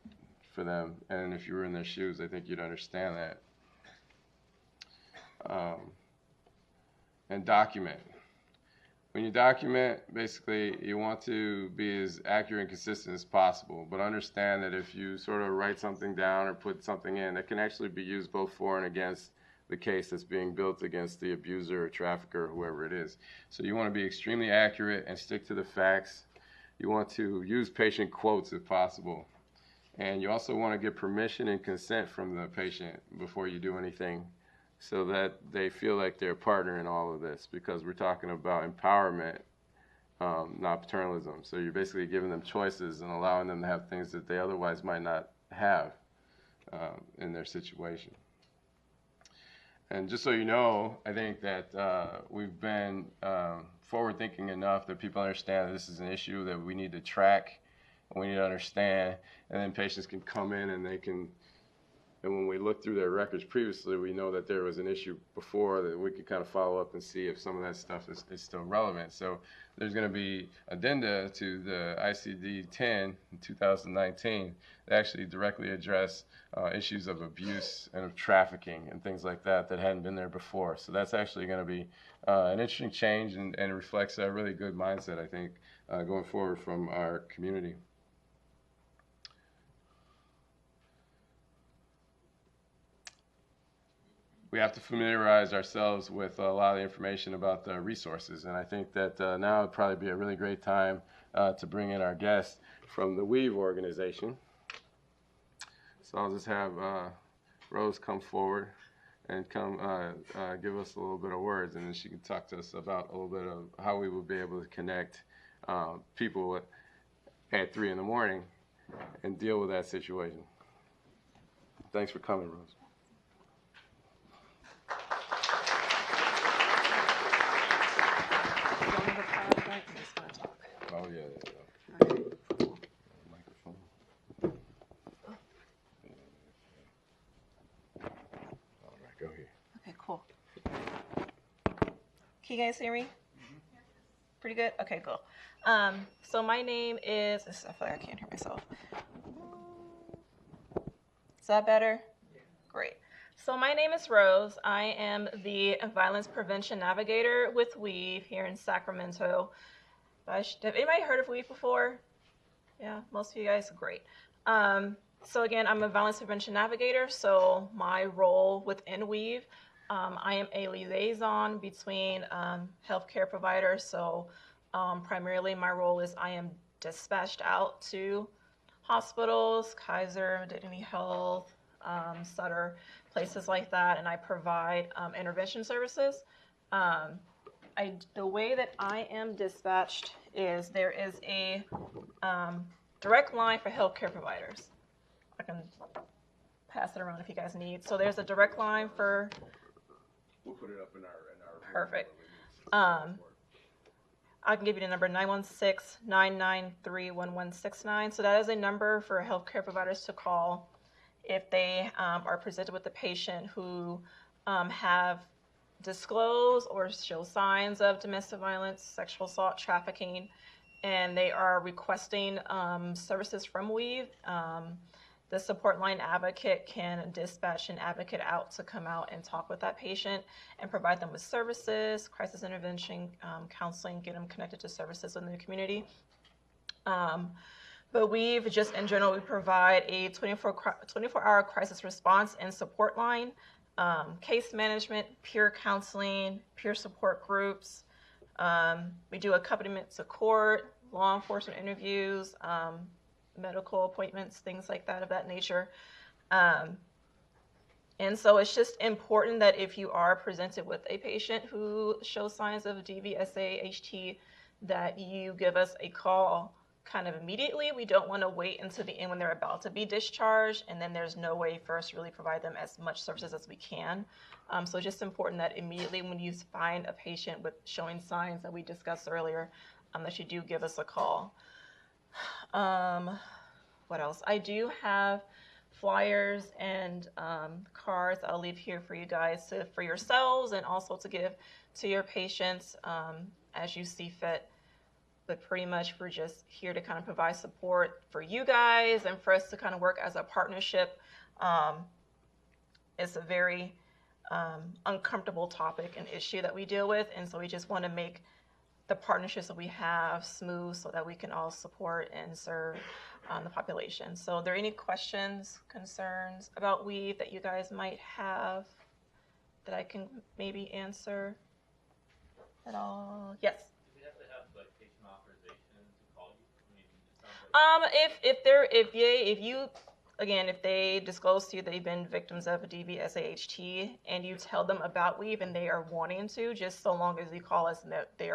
for them. And if you were in their shoes, I think you'd understand that. And document. When you document, basically, you want to be as accurate and consistent as possible, but understand that if you sort of write something down or put something in, that can actually be used both for and against the case that's being built against the abuser or trafficker or whoever it is. So you want to be extremely accurate and stick to the facts. You want to use patient quotes if possible. And you also want to get permission and consent from the patient before you do anything, so that they feel like they're a partner in all of this, because we're talking about empowerment, not paternalism. So you're basically giving them choices and allowing them to have things that they otherwise might not have in their situation. And just so you know, I think that we've been forward-thinking enough that people understand that this is an issue that we need to track and we need to understand, and then patients can come in and and when we look through their records previously, we know that there was an issue before that we could kind of follow up and see if some of that stuff is still relevant. So there's going to be addenda to the ICD-10 in 2019 that actually directly address issues of abuse and of trafficking and things like that hadn't been there before. So that's actually going to be an interesting change and reflects a really good mindset, I think, going forward from our community. We have to familiarize ourselves with a lot of the information about the resources, and I think that now would probably be a really great time to bring in our guest from the WEAVE organization. So I'll just have Rose come forward and give us a little bit of words, and then she can talk to us about a little bit of how we would be able to connect people at 3 in the morning and deal with that situation. Thanks for coming, Rose. Oh, yeah. Okay. Microphone. All right, go here. Okay, cool. Can you guys hear me? Pretty good? Okay, cool. So my name is, I feel like I can't hear myself. Is that better? Great. So my name is Rose. I am the Violence Prevention Navigator with WEAVE here in Sacramento. Have anybody heard of WEAVE before? Yeah, most of you guys, great. So again, I'm a Violence Prevention Navigator, so my role within WEAVE, I am a liaison between healthcare providers, so primarily my role is I am dispatched out to hospitals, Kaiser, Dignity Health, Sutter, places like that, and I provide intervention services. The way that I am dispatched is there is a direct line for healthcare providers. I can pass it around if you guys need. So there's a direct line for. We'll put it up in our Perfect. I can give you the number 916-993-1169. So that is a number for healthcare providers to call if they are presented with a patient who have disclosed or show signs of domestic violence, sexual assault, trafficking, and they are requesting services from Weave. The support line advocate can dispatch an advocate out to come out and talk with that patient and provide them with services, crisis intervention, counseling, get them connected to services within the community. But Weave, just in general, we provide a 24-hour crisis response and support line, case management, peer counseling, peer support groups. We do accompaniment to court, law enforcement interviews, medical appointments, things like that of that nature. And so it's just important that if you are presented with a patient who shows signs of DVSA-HT, that you give us a call kind of immediately. We don't want to wait until the end when they're about to be discharged, and then there's no way for us to really provide them as much services as we can. So it's just important that immediately when you find a patient with showing signs that we discussed earlier, that you do give us a call. What else? I do have flyers and cards I'll leave here for you guys for yourselves and also to give to your patients as you see fit. But pretty much we're just here to kind of provide support for you guys and for us to kind of work as a partnership. It's a very uncomfortable topic and issue that we deal with, and so we just want to make the partnerships that we have smooth so that we can all support and serve the population. So are there any questions, concerns about Weave that you guys might have that I can maybe answer at all? Yes? Do we have to have like patient authorization to call you? I mean, if they disclose to you they've been victims of a DVSA-HT and you tell them about Weave and they are wanting to, just so long as you call us and that they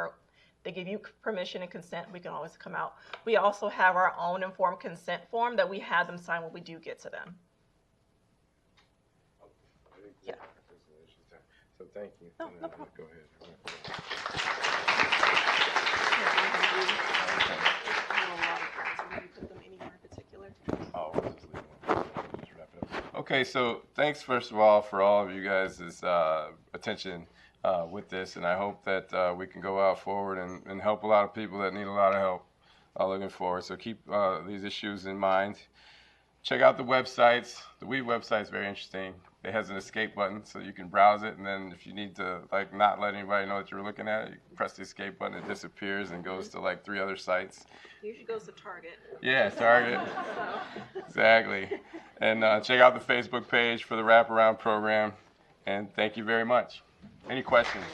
give you permission and consent, we can always come out. We also have our own informed consent form that we have them sign when we do get to them. Yeah. So thank you. No, no problem. Go ahead. Okay, so thanks first of all for all of you guys' attention with this, and I hope that we can go out forward and help a lot of people that need a lot of help looking forward. So keep these issues in mind. Check out the websites. The Weave website is very interesting. It has an escape button so you can browse it, and then if you need to like not let anybody know that you're looking at it, you press the escape button, it disappears and goes to like 3 other sites. Usually goes to Target. Yeah, Target. Exactly. And check out the Facebook page for the Wraparound program, and thank you very much. Any questions?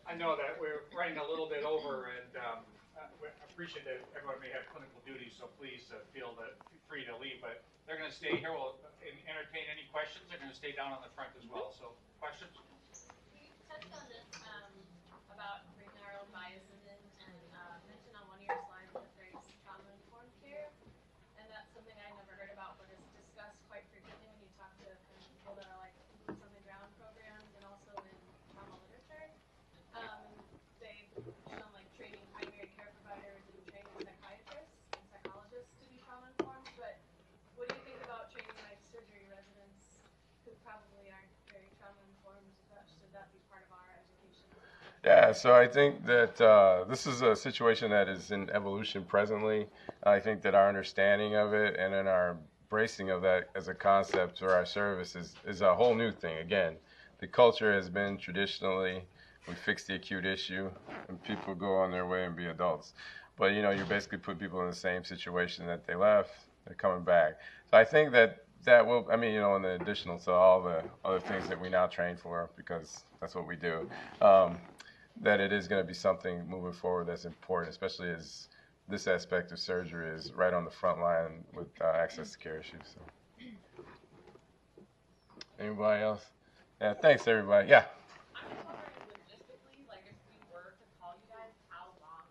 I know that we're running a little bit over, and I appreciate that everyone may have clinical duties, so please feel free to leave. But they're going to stay here. We'll entertain any questions. They're going to stay down on the front as well. So questions? You touched on this about bringing our own biases in, and mentioned on one of your slides the phrase trauma-informed care, and that's something I never heard about, but it's discussed quite frequently when you talk to people that are like boots on the ground programs and also in trauma literature. They've shown like training primary care providers and training psychiatrists and psychologists to be trauma-informed, but what do you think about training like surgery residents who probably aren't very trauma-informed? Should that be part of our education? Yeah, so I think that this is a situation that is in evolution presently. I think that our understanding of it and then our embracing of that as a concept for our service is a whole new thing. Again, the culture has been traditionally, we fix the acute issue and people go on their way and be adults. But you basically put people in the same situation that they left, they're coming back. So I think that will, in additional to all the other things that we now train for, because that's what we do, that it is going to be something moving forward that's important, especially as this aspect of surgery is right on the front line with access to care issues. So. Anybody else? Yeah, thanks everybody. Yeah. I'm just wondering logistically, like if we were to call you guys, how long?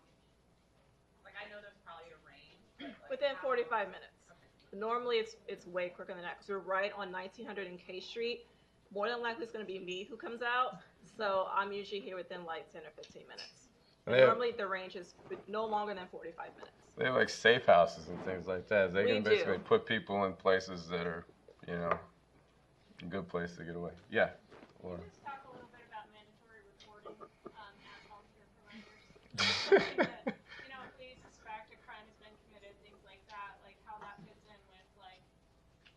Like I know there's probably a range. But like Within 45 minutes. Okay. Normally it's way quicker than that because we're right on 1900 and K Street. More than likely it's going to be me who comes out. So I'm usually here within like 10 or 15 minutes. Normally the range is no longer than 45 minutes. They have like safe houses and things like that. They can basically do. put people in places that are, a good place to get away. Yeah. Can you just talk a little bit about something that, you know, a police suspect a crime has been committed, things like that, like how that fits in with like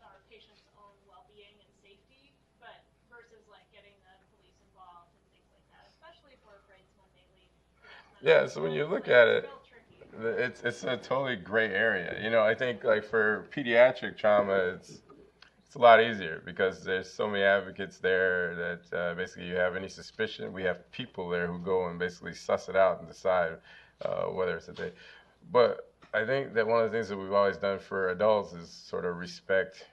our patient's own well-being and safety, but versus like getting the police involved and things like that, especially for grades when they leave. Yeah, so when you look at it, it's a totally gray area. You know, I think like for pediatric trauma, it's a lot easier because there's so many advocates there that basically you have any suspicion, we have people there who go and basically suss it out and decide whether it's a thing. But I think that one of the things that we've always done for adults is sort of respect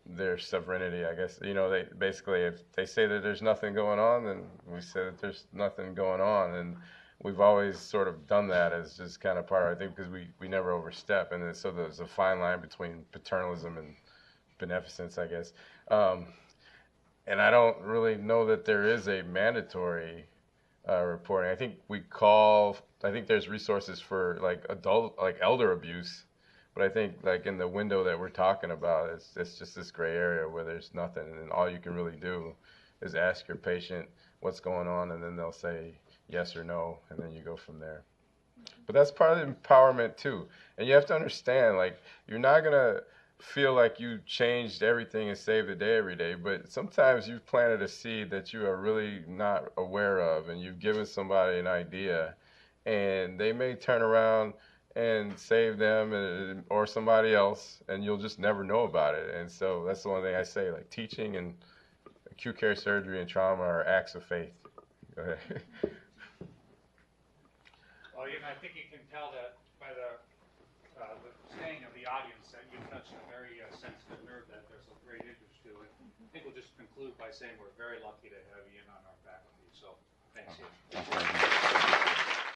their sovereignty, I guess. You know, they basically, if they say that there's nothing going on, then we say that there's nothing going on. And we've always sort of done that as just kind of part of, I think, because we never overstep. And then, so there's a fine line between paternalism and beneficence, I guess. And I don't really know that there is a mandatory reporting. I think there's resources for like elder abuse, but I think like in the window that we're talking about, it's just this gray area where there's nothing, and all you can really do is ask your patient what's going on, and then they'll say yes or no, and then you go from there. But that's part of the empowerment too, and you have to understand, like, you're not gonna feel like you changed everything and saved the day every day, but sometimes you've planted a seed that you are really not aware of, and you've given somebody an idea, and they may turn around and save them or somebody else, and you'll just never know about it. And so that's the one thing I say, like, teaching and acute care surgery and trauma are acts of faith. Go ahead. Well, I think you can tell that by the saying of the audience that you touched a very sensitive nerve that there's a great interest to it. I think we'll just conclude by saying we're very lucky to have you in on our faculty. So thanks.